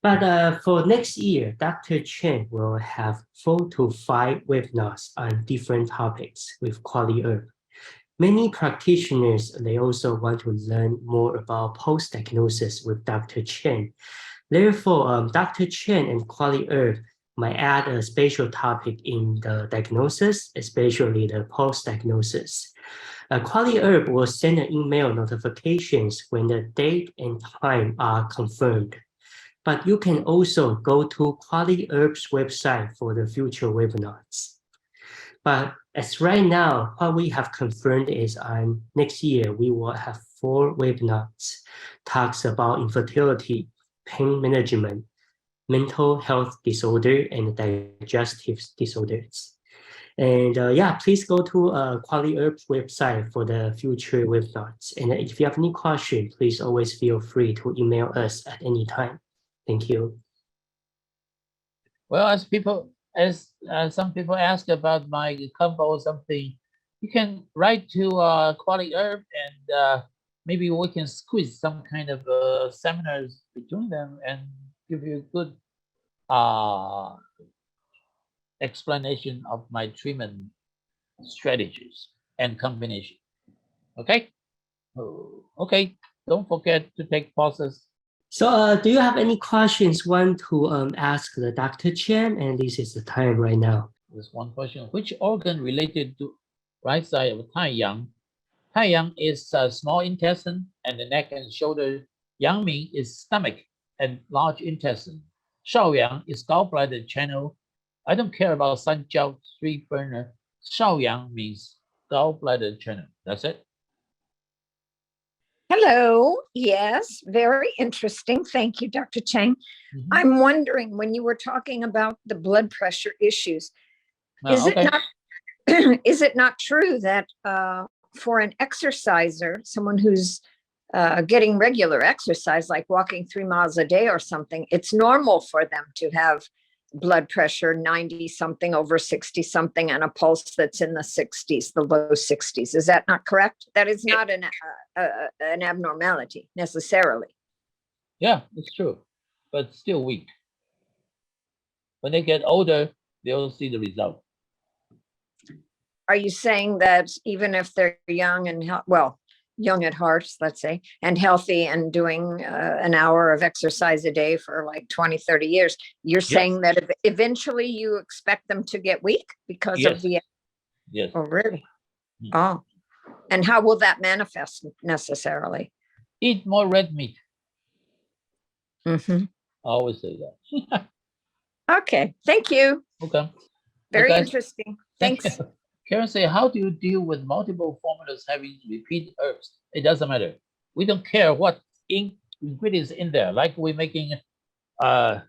But for next year, Dr. Chen will have 4 to 5 webinars on different topics with Qualiherb. Many practitioners, they also want to learn more about post-diagnosis with Dr. Chen. Therefore, Dr. Chen and Qualiherb might add a special topic in the diagnosis, especially the post-diagnosis. Qualiherb will send an email notifications when the date and time are confirmed. But you can also go to Qualiherb's website for the future webinars. But as right now, what we have confirmed is on next year, we will have 4 webinars, talks about infertility, pain management, mental health disorder, and digestive disorders. And yeah, please go to Qualiherb's website for the future webinars. And if you have any question, please always feel free to email us at any time. Thank you. Well, as some people ask about my combo or something, you can write to Qualiherb, and maybe we can squeeze some kind of seminars between them and give you a good explanation of my treatment strategies and combination. Okay? Okay, don't forget to take pauses. So do you have any questions want to ask the Dr. Chen? And this is the time right now. There's one question. Which organ related to right side of Taiyang? Taiyang is small intestine and the neck and shoulder. Yangming is stomach and large intestine. Shaoyang is gallbladder channel. I don't care about Sanjiao 3 burner. Shaoyang means gallbladder channel. That's it. Hello. Yes, very interesting. Thank you, Dr. Chang. I'm wondering, when you were talking about the blood pressure issues, is it not true that for an exerciser, someone who's getting regular exercise, like walking 3 miles a day or something, it's normal for them to have blood pressure 90 something over 60 something and a pulse that's in the 60s, the low 60s. Is that not correct? That is not an abnormality necessarily. Yeah, it's true, but still weak. When they get older, they'll see the result. Are you saying that even if they're young and well, young at heart, let's say, and healthy and doing an hour of exercise a day for like 20, 30 years, you're saying that eventually you expect them to get weak because of the, yes. Oh, really? Mm. Oh, and how will that manifest necessarily? Eat more red meat. Mm-hmm. I always say that. Okay, thank you. Okay. Very guys, interesting. Thank Thanks. you. Karen say, how do you deal with multiple formulas having repeat herbs? It doesn't matter. We don't care what ingredients in there. Like we're making a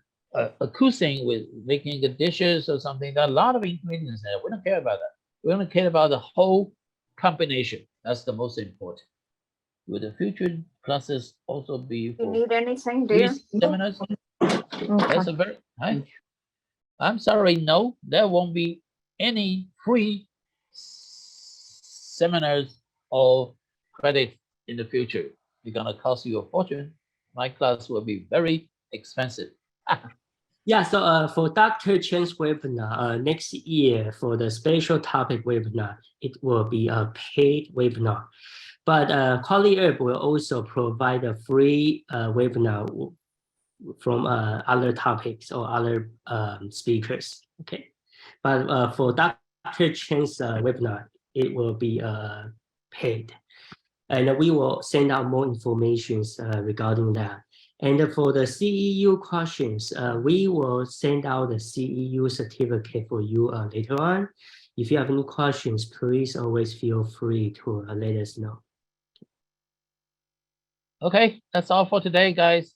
cuisine with making the dishes or something. There are a lot of ingredients there. We don't care about that. We only care about the whole combination. That's the most important. Will the future classes also be You for need anything, free dear? seminars? Okay. That's a very hi. I'm sorry, no, there won't be any free seminars or credit in the future. It's gonna cost you a fortune. My class will be very expensive. Yeah, so for Dr. Chang's webinar, next year for the special topic webinar, it will be a paid webinar. But Qualiherb will also provide a free webinar from other topics or other speakers. Okay, but for Dr. Chang's webinar, it will be paid, and we will send out more information regarding that. And for the CEU questions, we will send out the CEU certificate for you later on. If you have any questions, please always feel free to let us know. Okay, that's all for today, guys.